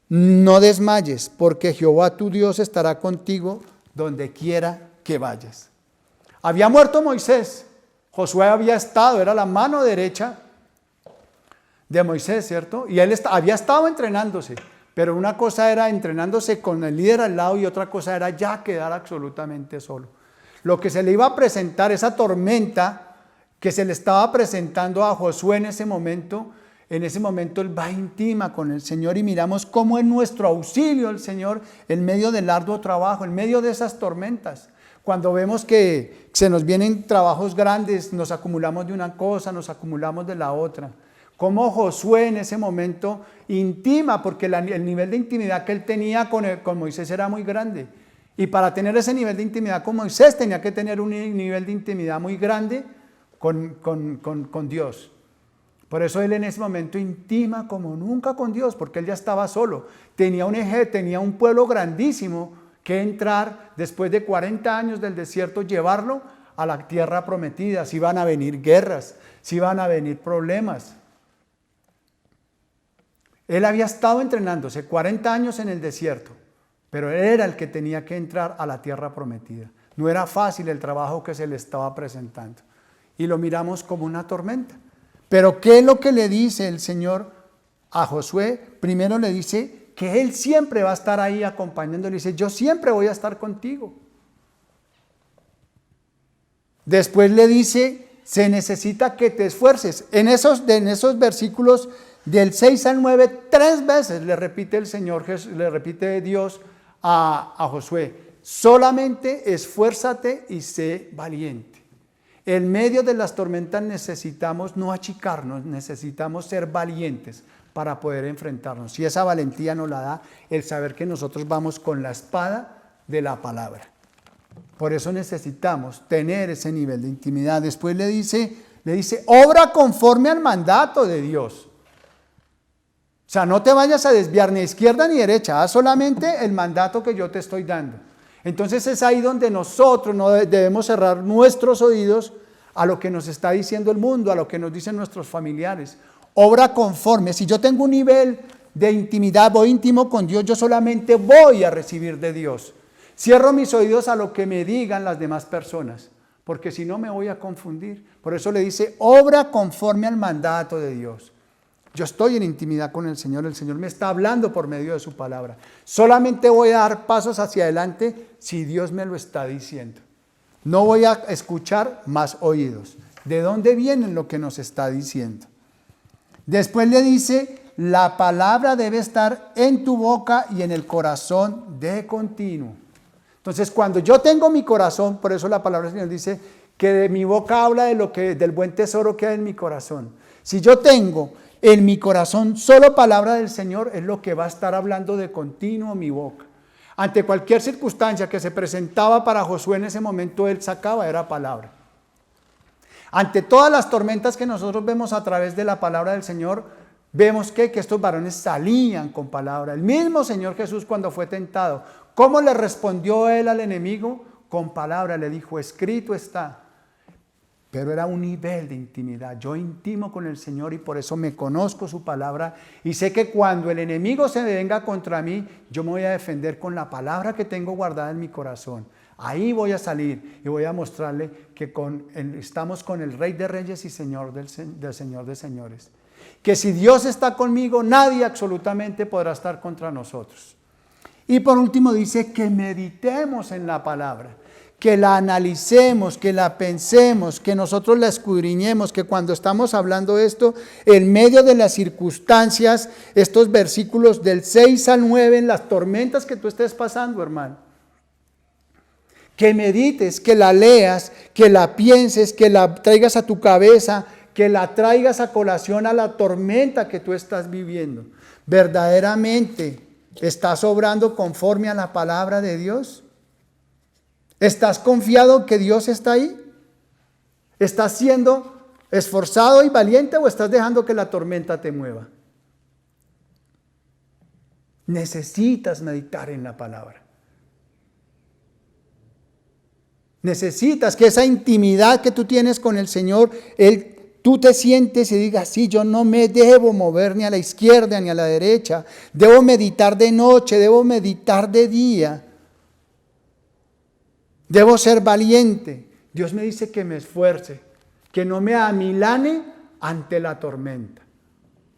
no desmayes, porque Jehová tu Dios estará contigo donde quiera que vayas. Había muerto Moisés. Josué había estado, era la mano derecha de Moisés, ¿cierto? Y él había estado entrenándose. Pero una cosa era entrenándose con el líder al lado y otra cosa era ya quedar absolutamente solo. Lo que se le iba a presentar, esa tormenta que se le estaba presentando a Josué en ese momento él va íntima con el Señor y miramos cómo es nuestro auxilio el Señor en medio del arduo trabajo, en medio de esas tormentas. Cuando vemos que se nos vienen trabajos grandes, nos acumulamos de una cosa, nos acumulamos de la otra. Como Josué en ese momento intima, porque el nivel de intimidad que él tenía con Moisés era muy grande. Y para tener ese nivel de intimidad con Moisés tenía que tener un nivel de intimidad muy grande con Dios. Por eso él en ese momento intima como nunca con Dios, porque él ya estaba solo. Tenía un pueblo grandísimo que entrar después de 40 años del desierto, llevarlo a la tierra prometida. Si van a venir guerras, si van a venir problemas. Él había estado entrenándose 40 años en el desierto, pero él era el que tenía que entrar a la tierra prometida. No era fácil el trabajo que se le estaba presentando. Y lo miramos como una tormenta. Pero ¿qué es lo que le dice el Señor a Josué? Primero le dice que Él siempre va a estar ahí acompañándole. Dice, yo siempre voy a estar contigo. Después le dice, se necesita que te esfuerces. En esos versículos del 6 al 9, 3 veces le repite el Señor, le repite Dios a Josué, solamente esfuérzate y sé valiente. En medio de las tormentas necesitamos no achicarnos, necesitamos ser valientes para poder enfrentarnos. Y esa valentía nos la da el saber que nosotros vamos con la espada de la palabra. Por eso necesitamos tener ese nivel de intimidad. Después le dice, obra conforme al mandato de Dios. O sea, no te vayas a desviar ni a izquierda ni a derecha, haz solamente el mandato que yo te estoy dando. Entonces es ahí donde nosotros no debemos cerrar nuestros oídos a lo que nos está diciendo el mundo, a lo que nos dicen nuestros familiares. Obra conforme. Si yo tengo un nivel de intimidad, voy íntimo con Dios, yo solamente voy a recibir de Dios. Cierro mis oídos a lo que me digan las demás personas, porque si no me voy a confundir. Por eso le dice, obra conforme al mandato de Dios. Yo estoy en intimidad con el Señor me está hablando por medio de su palabra. Solamente voy a dar pasos hacia adelante si Dios me lo está diciendo. No voy a escuchar más oídos. ¿De dónde viene lo que nos está diciendo? Después le dice, la palabra debe estar en tu boca y en el corazón de continuo. Entonces, cuando yo tengo mi corazón, por eso la palabra del Señor dice que de mi boca habla del buen tesoro que hay en mi corazón. Si yo tengo en mi corazón solo palabra del Señor, es lo que va a estar hablando de continuo mi boca. Ante cualquier circunstancia que se presentaba para Josué en ese momento, él sacaba, era palabra. Ante todas las tormentas que nosotros vemos a través de la palabra del Señor, vemos que estos varones salían con palabra. El mismo Señor Jesús cuando fue tentado, ¿cómo le respondió él al enemigo? Con palabra, le dijo, escrito está. Pero era un nivel de intimidad. Yo intimo con el Señor y por eso me conozco su palabra y sé que cuando el enemigo se venga contra mí, yo me voy a defender con la palabra que tengo guardada en mi corazón. Ahí voy a salir y voy a mostrarle que estamos con el Rey de Reyes y Señor del Señor de Señores. Que si Dios está conmigo, nadie absolutamente podrá estar contra nosotros. Y por último dice que meditemos en la palabra. Que la analicemos, que la pensemos, que nosotros la escudriñemos, que cuando estamos hablando esto, en medio de las circunstancias, estos versículos del 6 al 9, en las tormentas que tú estés pasando, hermano, que medites, que la leas, que la pienses, que la traigas a tu cabeza, que la traigas a colación a la tormenta que tú estás viviendo. ¿Verdaderamente estás obrando conforme a la palabra de Dios? ¿Estás confiado que Dios está ahí? ¿Estás siendo esforzado y valiente o estás dejando que la tormenta te mueva? Necesitas meditar en la palabra. Necesitas que esa intimidad que tú tienes con el Señor, tú te sientes y digas, sí, yo no me debo mover ni a la izquierda ni a la derecha. Debo meditar de noche, debo meditar de día. Debo ser valiente. Dios me dice que me esfuerce, que no me amilane ante la tormenta.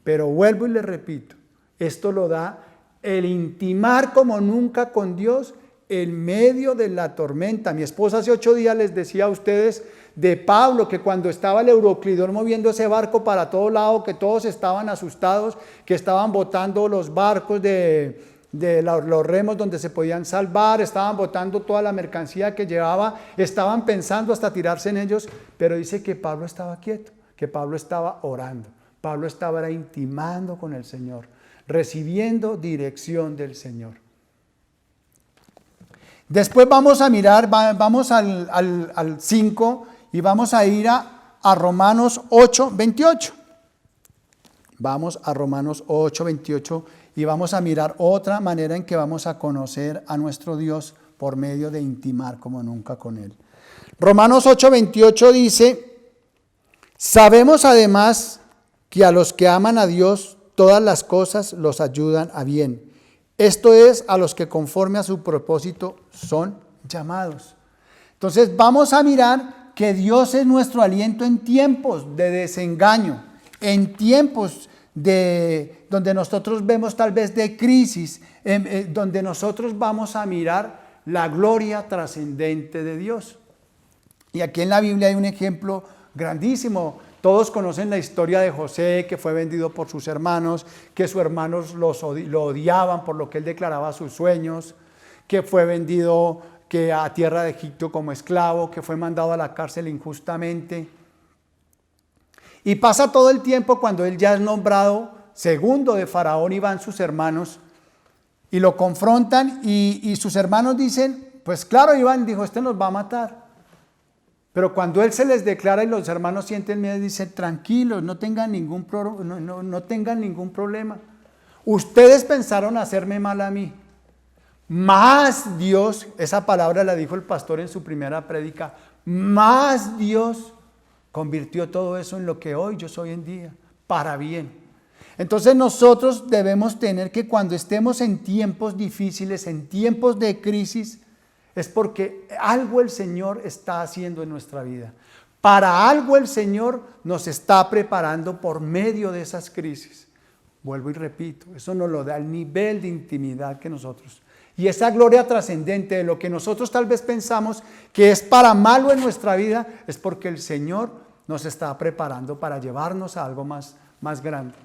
Pero vuelvo y le repito, esto lo da el intimar como nunca con Dios en medio de la tormenta. Mi esposa hace 8 días les decía a ustedes de Pablo que cuando estaba el Euroclidón moviendo ese barco para todo lado, que todos estaban asustados, que estaban botando los barcos de los remos donde se podían salvar, estaban botando toda la mercancía que llevaba, estaban pensando hasta tirarse en ellos, pero dice que Pablo estaba quieto, que Pablo estaba orando, Pablo estaba intimando con el Señor, recibiendo dirección del Señor. Después vamos a mirar, vamos al 5 y vamos a ir a Romanos 8:28. Vamos a Romanos 8:28 y vamos a mirar otra manera en que vamos a conocer a nuestro Dios por medio de intimar como nunca con Él. Romanos 8:28 dice: sabemos además que a los que aman a Dios, todas las cosas los ayudan a bien. Esto es, a los que conforme a su propósito son llamados. Entonces vamos a mirar que Dios es nuestro aliento en tiempos de desengaño, en tiempos donde nosotros vemos tal vez de crisis, donde nosotros vamos a mirar la gloria trascendente de Dios. Y aquí en la Biblia hay un ejemplo grandísimo. Todos conocen la historia de José, que fue vendido por sus hermanos, que sus hermanos lo odiaban por lo que él declaraba sus sueños, que fue vendido a tierra de Egipto como esclavo, que fue mandado a la cárcel injustamente. Y pasa todo el tiempo cuando él ya es nombrado segundo de Faraón, y van sus hermanos y lo confrontan y sus hermanos dicen, pues claro, Iván dijo, este nos va a matar. Pero cuando él se les declara y los hermanos sienten miedo, dicen, tranquilos, no tengan ningún problema. Ustedes pensaron hacerme mal a mí. Más Dios, esa palabra la dijo el pastor en su primera prédica, más Dios convirtió todo eso en lo que hoy yo soy en día, para bien. Entonces nosotros debemos tener que cuando estemos en tiempos difíciles, en tiempos de crisis, es porque algo el Señor está haciendo en nuestra vida. Para algo el Señor nos está preparando por medio de esas crisis. Vuelvo y repito, eso nos lo da el nivel de intimidad que nosotros. Y esa gloria trascendente de lo que nosotros tal vez pensamos que es para malo en nuestra vida, es porque el Señor nos está preparando para llevarnos a algo más grande.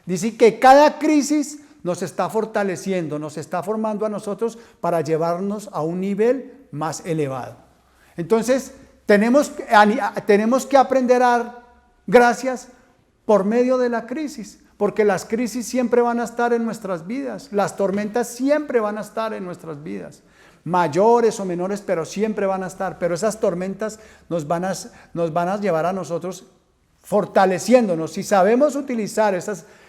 Dice que cada crisis nos está fortaleciendo, nos está formando a nosotros para llevarnos a un nivel más elevado. Entonces, tenemos que aprender a dar gracias por medio de la crisis, porque las crisis siempre van a estar en nuestras vidas, las tormentas siempre van a estar en nuestras vidas, mayores o menores, pero siempre van a estar. Pero esas tormentas nos van a llevar a nosotros fortaleciéndonos. Si sabemos utilizar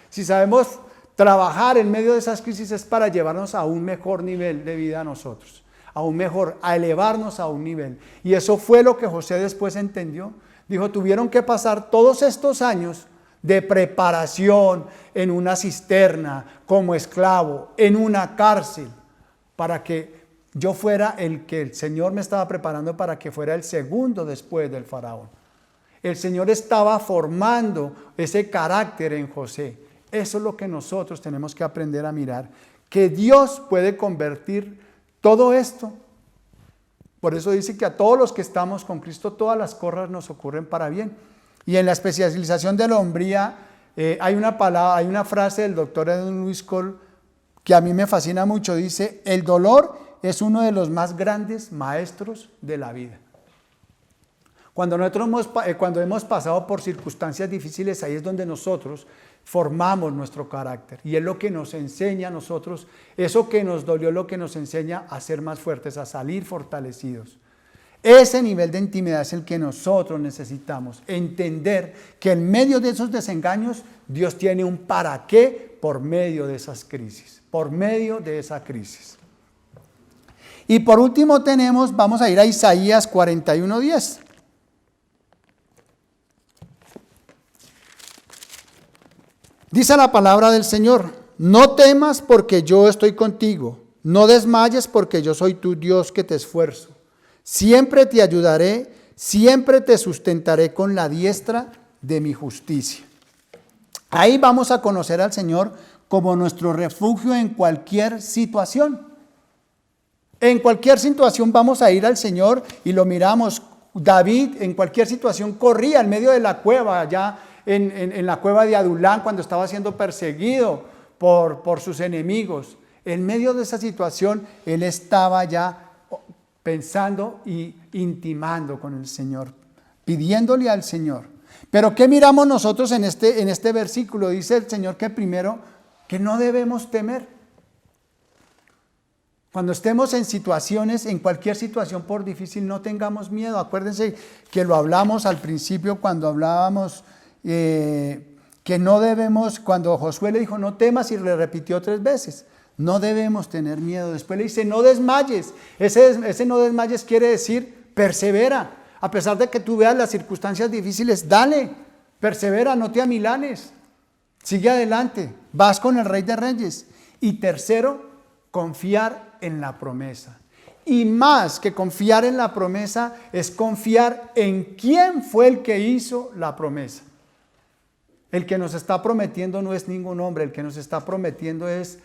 si sabemos trabajar en medio de esas crisis, es para llevarnos a un mejor nivel de vida a nosotros, a elevarnos a un nivel. Y eso fue lo que José después entendió. Dijo, tuvieron que pasar todos estos años de preparación en una cisterna, como esclavo, en una cárcel, para que yo fuera el que el Señor me estaba preparando para que fuera el segundo después del faraón. El Señor estaba formando ese carácter en José. Eso es lo que nosotros tenemos que aprender a mirar, que Dios puede convertir todo esto. Por eso dice que a todos los que estamos con Cristo, todas las cosas nos ocurren para bien. Y en la especialización de la hombría hay una frase del doctor Edwin Lewis Cole que a mí me fascina mucho. Dice, el dolor es uno de los más grandes maestros de la vida. Cuando hemos pasado por circunstancias difíciles, ahí es donde nosotros formamos nuestro carácter. Y es lo que nos enseña a nosotros, eso que nos dolió, lo que nos enseña a ser más fuertes, a salir fortalecidos. Ese nivel de intimidad es el que nosotros necesitamos. Entender que en medio de esos desengaños, Dios tiene un para qué por medio de esas crisis. Por medio de esa crisis. Y por último vamos a ir a Isaías 41:10. Dice la palabra del Señor, no temas porque yo estoy contigo, no desmayes porque yo soy tu Dios que te esfuerzo. Siempre te ayudaré, siempre te sustentaré con la diestra de mi justicia. Ahí vamos a conocer al Señor como nuestro refugio en cualquier situación. En cualquier situación vamos a ir al Señor y lo miramos. David en cualquier situación corría en medio de la cueva, allá en la cueva de Adulán, cuando estaba siendo perseguido por sus enemigos. En medio de esa situación, él estaba ya pensando y intimando con el Señor, pidiéndole al Señor. Pero ¿qué miramos nosotros en este versículo? Dice el Señor que primero, que no debemos temer. Cuando estemos en situaciones, en cualquier situación por difícil, no tengamos miedo. Acuérdense que lo hablamos al principio cuando hablábamos que que no debemos, cuando Josué le dijo no temas y le repitió 3 veces, no debemos tener miedo. Después le dice no desmayes. Ese no desmayes quiere decir persevera. A pesar de que tú veas las circunstancias difíciles, dale, persevera, no te amilanes. Sigue adelante, vas con el Rey de Reyes. Y tercero, confiar en la promesa. Y más que confiar en la promesa, es confiar en quién fue el que hizo la promesa. El que nos está prometiendo no es ningún hombre, el que nos está prometiendo es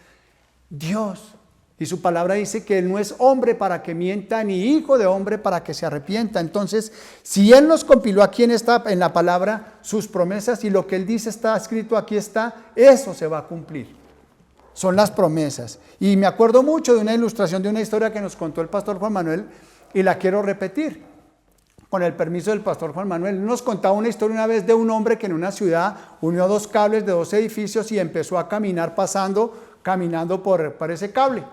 Dios. Y su palabra dice que Él no es hombre para que mienta, ni hijo de hombre para que se arrepienta. Entonces, si Él nos compiló aquí en la palabra sus promesas y lo que Él dice está escrito aquí está, eso se va a cumplir. Son las promesas. Y me acuerdo mucho de una ilustración de una historia que nos contó el pastor Juan Manuel y la quiero repetir. Con el permiso del pastor Juan Manuel. Él nos contaba una historia una vez de un hombre que en una ciudad unió 2 cables de 2 edificios y empezó a caminar caminando por ese cable.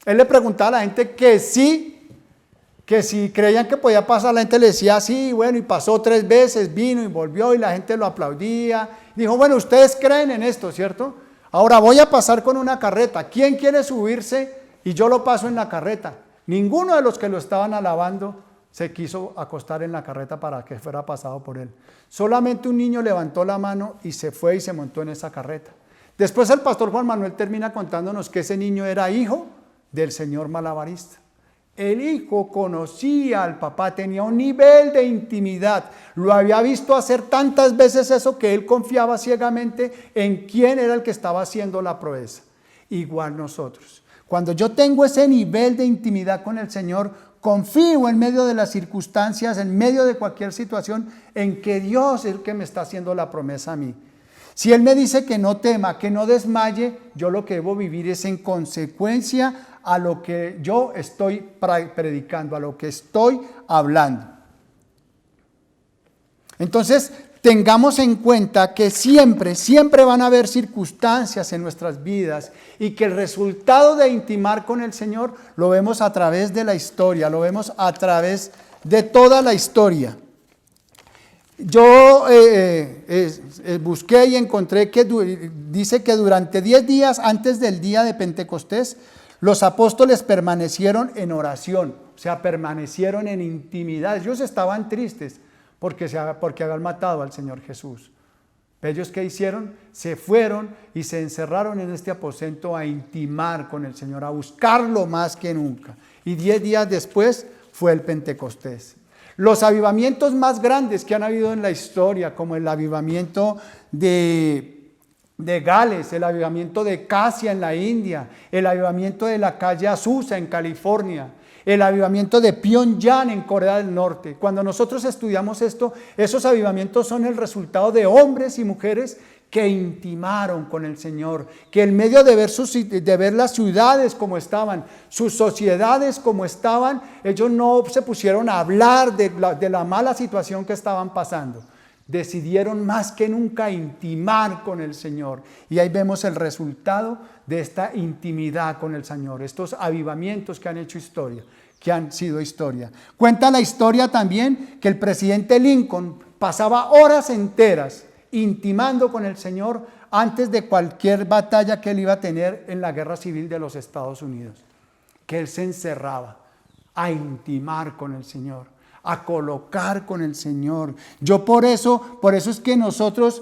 Él le preguntaba a la gente que si creían que podía pasar, la gente le decía sí, bueno, y pasó 3 veces, vino y volvió y la gente lo aplaudía. Dijo, bueno, ustedes creen en esto, ¿cierto? Ahora voy a pasar con una carreta. ¿Quién quiere subirse? Y yo lo paso en la carreta. Ninguno de los que lo estaban alabando se quiso acostar en la carreta para que fuera pasado por él. Solamente un niño levantó la mano y se fue y se montó en esa carreta. Después el pastor Juan Manuel termina contándonos que ese niño era hijo del señor malabarista. El hijo conocía al papá, tenía un nivel de intimidad, lo había visto hacer tantas veces eso que él confiaba ciegamente en quién era el que estaba haciendo la proeza. Igual nosotros. Cuando yo tengo ese nivel de intimidad con el Señor, confío en medio de las circunstancias, en medio de cualquier situación, en que Dios es el que me está haciendo la promesa a mí. Si Él me dice que no tema, que no desmaye, yo lo que debo vivir es en consecuencia a lo que yo estoy predicando, a lo que estoy hablando. Entonces, tengamos en cuenta que siempre van a haber circunstancias en nuestras vidas y que el resultado de intimar con el Señor lo vemos a través de la historia, lo vemos a través de toda la historia. Yo busqué y encontré que dice que durante 10 días antes del día de Pentecostés, los apóstoles permanecieron en oración, o sea, permanecieron en intimidad. Ellos estaban tristes porque habían matado al Señor Jesús. ¿Ellos qué hicieron? Se fueron y se encerraron en este aposento a intimar con el Señor, a buscarlo más que nunca. Y 10 días después fue el Pentecostés. Los avivamientos más grandes que han habido en la historia, como el avivamiento de Gales, el avivamiento de Casia en la India, el avivamiento de la calle Azusa en California, el avivamiento de Pyongyang en Corea del Norte. Cuando nosotros estudiamos esto, esos avivamientos son el resultado de hombres y mujeres que intimaron con el Señor, que en medio de ver las ciudades como estaban, sus sociedades como estaban, ellos no se pusieron a hablar de la mala situación que estaban pasando. Decidieron más que nunca intimar con el Señor. Y ahí vemos el resultado de esta intimidad con el Señor, estos avivamientos que han hecho historia, que han sido historia. Cuenta la historia también que el presidente Lincoln pasaba horas enteras intimando con el Señor antes de cualquier batalla que él iba a tener en la guerra civil de los Estados Unidos. Que él se encerraba a intimar con el Señor, a colocar con el Señor. Por eso es que nosotros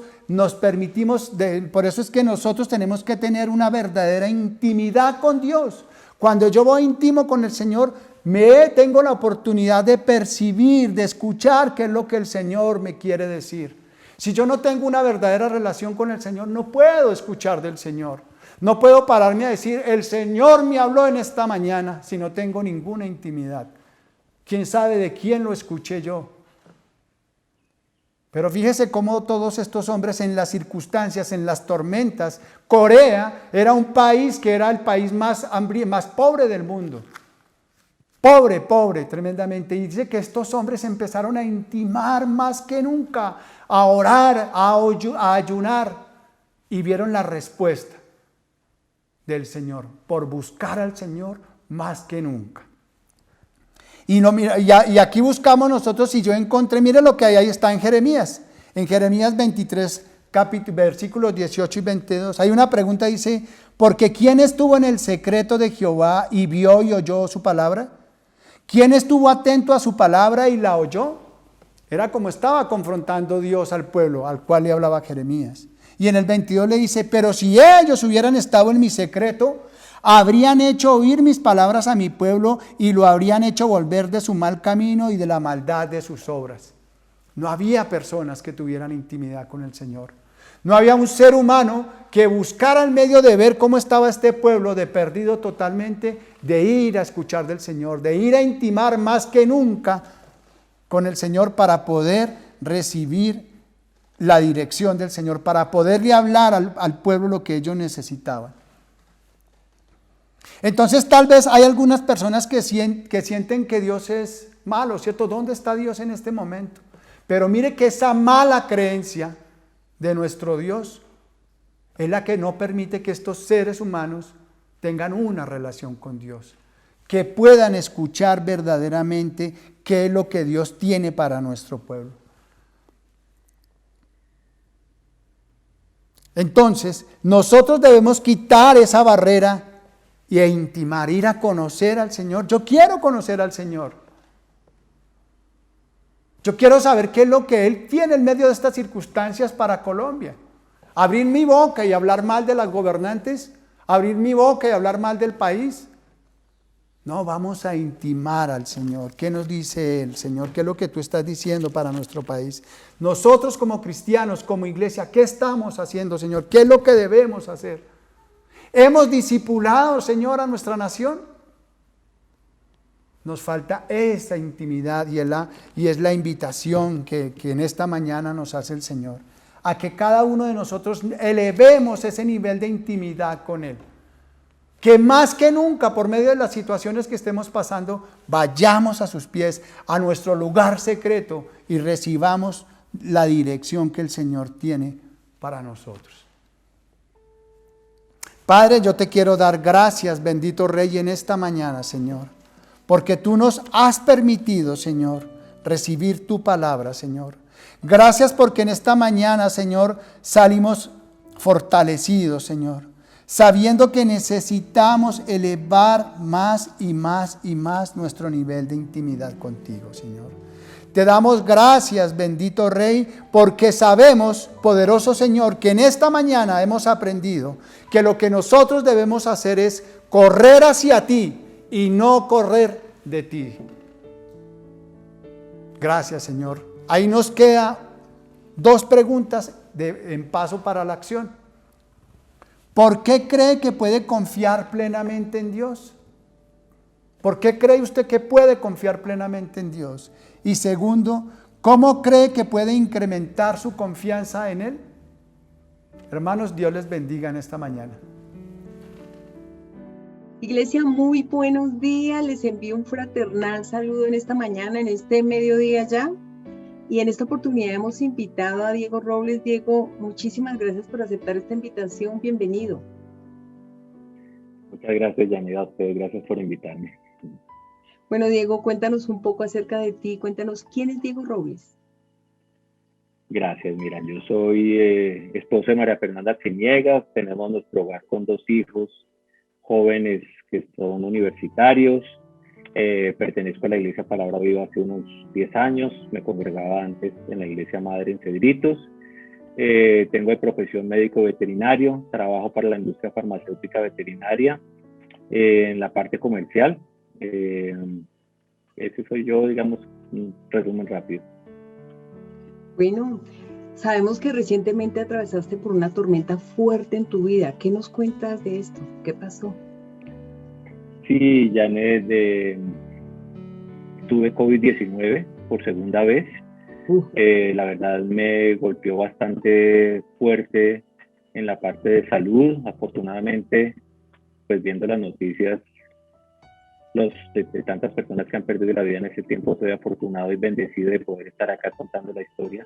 por eso es que nosotros tenemos que tener una verdadera intimidad con Dios. Cuando yo voy íntimo con el Señor, tengo la oportunidad de percibir, de escuchar qué es lo que el Señor me quiere decir. Si yo no tengo una verdadera relación con el Señor, no puedo escuchar del Señor. No puedo pararme a decir, el Señor me habló en esta mañana, si no tengo ninguna intimidad. ¿Quién sabe de quién lo escuché yo? Pero fíjese cómo todos estos hombres en las circunstancias, en las tormentas, Corea era un país que era el país más pobre del mundo. Pobre, tremendamente. Y dice que estos hombres empezaron a intimar más que nunca, a orar, a ayunar, y vieron la respuesta del Señor, por buscar al Señor más que nunca. Y aquí buscamos nosotros y yo encontré, mire lo que ahí está en Jeremías 23, versículos 18 y 22, hay una pregunta, dice, porque ¿quién estuvo en el secreto de Jehová y vio y oyó su palabra? ¿Quién estuvo atento a su palabra y la oyó? Era como estaba confrontando Dios al pueblo al cual le hablaba Jeremías. Y en el 22 le dice, pero si ellos hubieran estado en mi secreto, habrían hecho oír mis palabras a mi pueblo y lo habrían hecho volver de su mal camino y de la maldad de sus obras. No había personas que tuvieran intimidad con el Señor. No había un ser humano que buscara el medio de ver cómo estaba este pueblo de perdido totalmente, de ir a escuchar del Señor, de ir a intimar más que nunca con el Señor para poder recibir la dirección del Señor, para poderle hablar al pueblo lo que ellos necesitaban. Entonces tal vez hay algunas personas que sienten que Dios es malo, ¿cierto? ¿Dónde está Dios en este momento? Pero mire que esa mala creencia de nuestro Dios es la que no permite que estos seres humanos tengan una relación con Dios, que puedan escuchar verdaderamente qué es lo que Dios tiene para nuestro pueblo. Entonces, nosotros debemos quitar esa barrera e intimar, ir a conocer al Señor. Yo quiero conocer al Señor. Yo quiero saber qué es lo que Él tiene en medio de estas circunstancias para Colombia. Abrir mi boca y hablar mal de las gobernantes, abrir mi boca y hablar mal del país. No, vamos a intimar al Señor. ¿Qué nos dice Él, Señor? ¿Qué es lo que tú estás diciendo para nuestro país? Nosotros como cristianos, como iglesia, ¿qué estamos haciendo, Señor? ¿Qué es lo que debemos hacer? ¿Hemos discipulado, Señor, a nuestra nación? Nos falta esa intimidad y es la invitación que en esta mañana nos hace el Señor, a que cada uno de nosotros elevemos ese nivel de intimidad con Él. Que más que nunca, por medio de las situaciones que estemos pasando, vayamos a sus pies, a nuestro lugar secreto y recibamos la dirección que el Señor tiene para nosotros. Padre, yo te quiero dar gracias, bendito Rey, en esta mañana, Señor, porque tú nos has permitido, Señor, recibir tu palabra, Señor. Gracias porque en esta mañana, Señor, salimos fortalecidos, Señor, sabiendo que necesitamos elevar más y más y más nuestro nivel de intimidad contigo, Señor. Te damos gracias, bendito Rey, porque sabemos, poderoso Señor, que en esta mañana hemos aprendido que lo que nosotros debemos hacer es correr hacia ti y no correr de ti. Gracias, Señor. Ahí nos queda 2 preguntas en paso para la acción. ¿Por qué cree que puede confiar plenamente en Dios? ¿Por qué cree usted que puede confiar plenamente en Dios? Y segundo, ¿cómo cree que puede incrementar su confianza en Él? Hermanos, Dios les bendiga en esta mañana. Iglesia, muy buenos días. Les envío un fraternal saludo en esta mañana, en este mediodía ya. Y en esta oportunidad hemos invitado a Diego Robles. Diego, muchísimas gracias por aceptar esta invitación. Bienvenido. Muchas gracias, Yanida, a ustedes. Gracias por invitarme. Bueno, Diego, cuéntanos un poco acerca de ti. Cuéntanos, ¿quién es Diego Robles? Gracias. Mira, yo soy esposo de María Fernanda Arciniegas. Tenemos nuestro hogar con 2 hijos jóvenes que son universitarios. Pertenezco a la Iglesia Palabra Viva hace unos 10 años. Me congregaba antes en la Iglesia Madre en Cedritos. Tengo de profesión médico veterinario. Trabajo para la industria farmacéutica veterinaria en la parte comercial. Ese soy yo, digamos, un resumen rápido. Bueno, sabemos que recientemente atravesaste por una tormenta fuerte en tu vida. ¿Qué nos cuentas de esto? ¿Qué pasó? Sí, Janet, tuve COVID-19 por segunda vez. La verdad me golpeó bastante fuerte en la parte de salud. Afortunadamente, pues viendo las noticias de tantas personas que han perdido la vida en ese tiempo, soy afortunado y bendecido de poder estar acá contando la historia.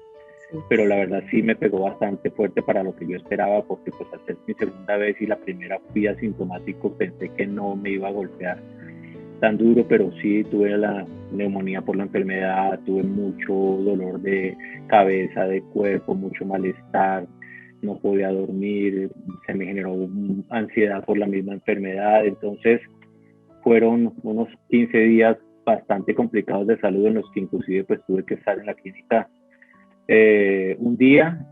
Sí. Pero la verdad sí me pegó bastante fuerte para lo que yo esperaba, porque pues al ser mi segunda vez y la primera fui asintomático, pensé que no me iba a golpear tan duro, pero sí tuve la neumonía por la enfermedad, tuve mucho dolor de cabeza, de cuerpo, mucho malestar, no podía dormir, se me generó ansiedad por la misma enfermedad. Entonces fueron unos 15 días bastante complicados de salud, en los que inclusive pues tuve que estar en la clínica un día,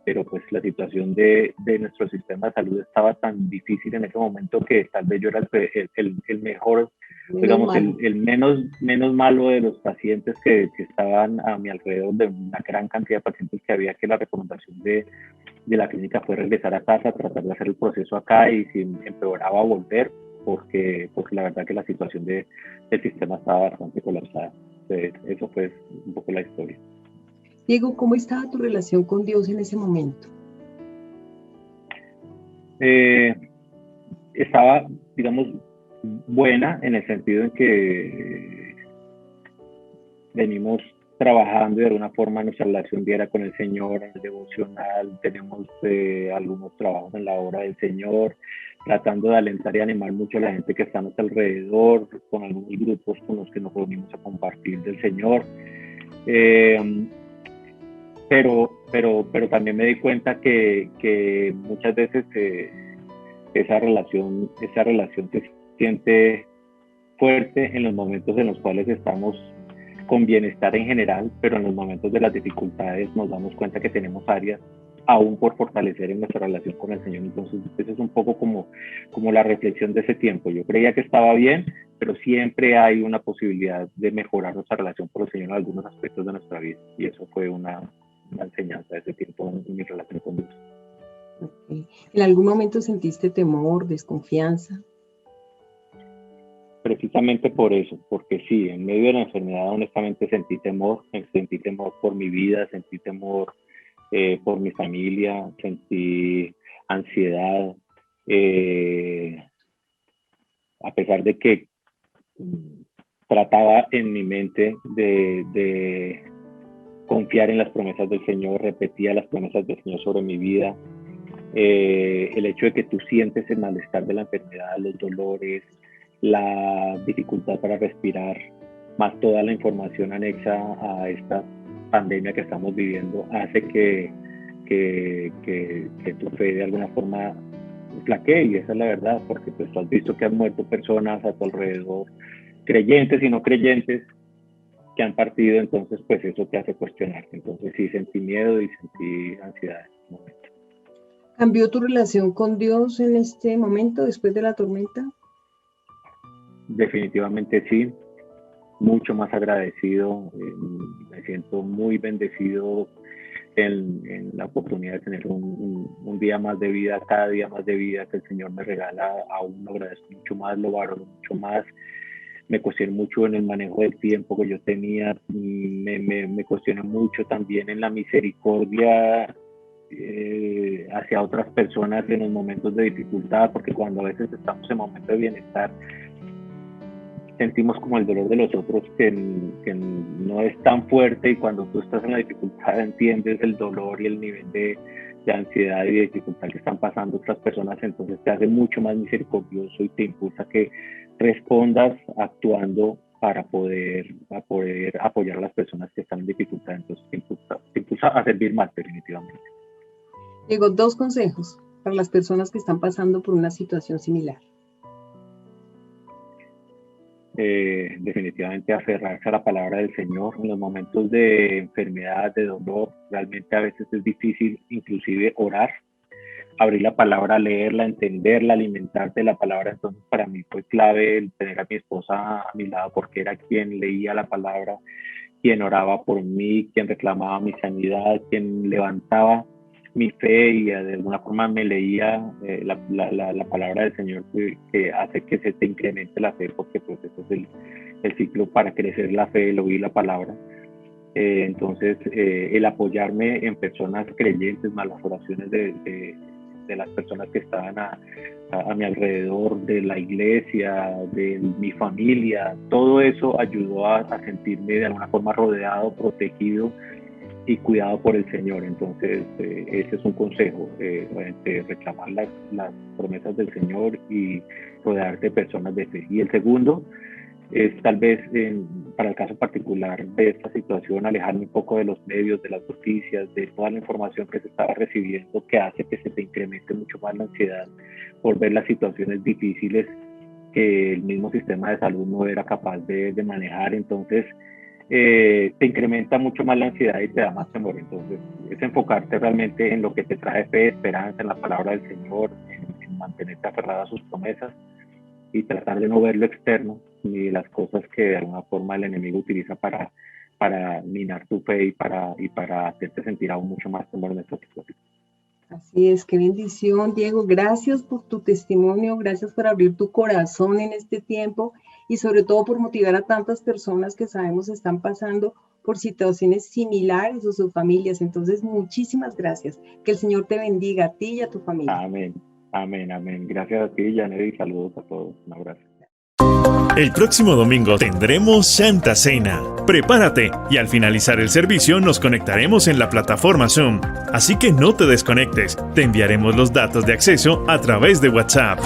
pero pues la situación de nuestro sistema de salud estaba tan difícil en ese momento que tal vez yo era el mejor, digamos, el menos malo de los pacientes que estaban a mi alrededor, de una gran cantidad de pacientes que había, que la recomendación de la clínica fue regresar a casa, tratar de hacer el proceso acá, y si empeoraba volver, porque la verdad que la situación del sistema estaba bastante colapsada. Entonces, eso fue un poco la historia. Diego, ¿cómo estaba tu relación con Dios en ese momento? Estaba, digamos, buena, en el sentido en que venimos trabajando de alguna forma nuestra relación diaria con el Señor, en el devocional, tenemos algunos trabajos en la obra del Señor, tratando de alentar y animar mucho a la gente que está a nuestro alrededor, con algunos grupos con los que nos reunimos a compartir del Señor. Pero también me di cuenta que muchas veces esa relación se siente fuerte en los momentos en los cuales estamos con bienestar en general, pero en los momentos de las dificultades nos damos cuenta que tenemos áreas aún por fortalecer en nuestra relación con el Señor. Entonces, eso es un poco como la reflexión de ese tiempo. Yo creía que estaba bien, pero siempre hay una posibilidad de mejorar nuestra relación con el Señor en algunos aspectos de nuestra vida. Y eso fue una enseñanza de ese tiempo en mi relación con Dios. Okay. ¿En algún momento sentiste temor, desconfianza? Precisamente por eso, porque sí, en medio de la enfermedad honestamente sentí temor por mi vida, sentí temor por mi familia, sentí ansiedad, a pesar de que trataba en mi mente de confiar en las promesas del Señor, repetía las promesas del Señor sobre mi vida. El hecho de que tú sientes el malestar de la enfermedad, los dolores, la dificultad para respirar, más toda la información anexa a esta pandemia que estamos viviendo, hace que tu fe de alguna forma flaquee, y esa es la verdad, porque pues tú has visto que han muerto personas a tu alrededor, creyentes y no creyentes, que han partido. Entonces pues eso te hace cuestionar. Entonces sí, sentí miedo y sentí ansiedad en ese momento. ¿Cambió tu relación con Dios en este momento, después de la tormenta? Definitivamente sí, mucho más agradecido, me siento muy bendecido en la oportunidad de tener un día más de vida, cada día más de vida que el Señor me regala. Aún lo agradezco mucho más, lo valoro mucho más. Me cuestioné mucho en el manejo del tiempo que yo tenía, me cuestioné mucho también en la misericordia hacia otras personas en los momentos de dificultad, porque cuando a veces estamos en momentos de bienestar, sentimos como el dolor de los otros que no es tan fuerte, y cuando tú estás en la dificultad entiendes el dolor y el nivel de ansiedad y de dificultad que están pasando otras personas. Entonces te hace mucho más misericordioso y te impulsa a que respondas actuando para poder apoyar a las personas que están en dificultad. Entonces te impulsa a servir más, definitivamente. Diego, 2 consejos para las personas que están pasando por una situación similar. Definitivamente aferrarse a la palabra del Señor en los momentos de enfermedad, de dolor. Realmente a veces es difícil inclusive orar, abrir la palabra, leerla, entenderla, alimentarte de la palabra. Entonces para mí fue clave el tener a mi esposa a mi lado, porque era quien leía la palabra, quien oraba por mí, quien reclamaba mi sanidad, quien levantaba mi fe, y de alguna forma me leía la palabra del Señor, que hace que se te incremente la fe, porque pues ese es el ciclo para crecer la fe, el oír la palabra. Entonces el apoyarme en personas creyentes, más las oraciones de las personas que estaban a mi alrededor, de la iglesia, de mi familia, todo eso ayudó a sentirme de alguna forma rodeado, protegido y cuidado por el Señor. Entonces ese es un consejo, reclamar las promesas del Señor y rodearte de personas de fe. Y el segundo, es tal vez, para el caso particular de esta situación, alejarme un poco de los medios, de las noticias, de toda la información que se estaba recibiendo, que hace que se te incremente mucho más la ansiedad por ver las situaciones difíciles que el mismo sistema de salud no era capaz de manejar. Entonces te incrementa mucho más la ansiedad y te da más temor. Entonces es enfocarte realmente en lo que te trae fe, esperanza, en la palabra del Señor, en mantenerte aferrada a sus promesas y tratar de no ver lo externo ni las cosas que de alguna forma el enemigo utiliza para minar tu fe y para hacerte sentir aún mucho más temor en esta situación. Así es, qué bendición, Diego. Gracias por tu testimonio, gracias por abrir tu corazón en este tiempo y sobre todo por motivar a tantas personas que sabemos están pasando por situaciones similares o sus familias. Entonces, muchísimas gracias. Que el Señor te bendiga a ti y a tu familia. Amén, amén, amén. Gracias a ti, Janet, y saludos a todos. Un abrazo. El próximo domingo tendremos Santa Cena. Prepárate y al finalizar el servicio nos conectaremos en la plataforma Zoom. Así que no te desconectes, te enviaremos los datos de acceso a través de WhatsApp.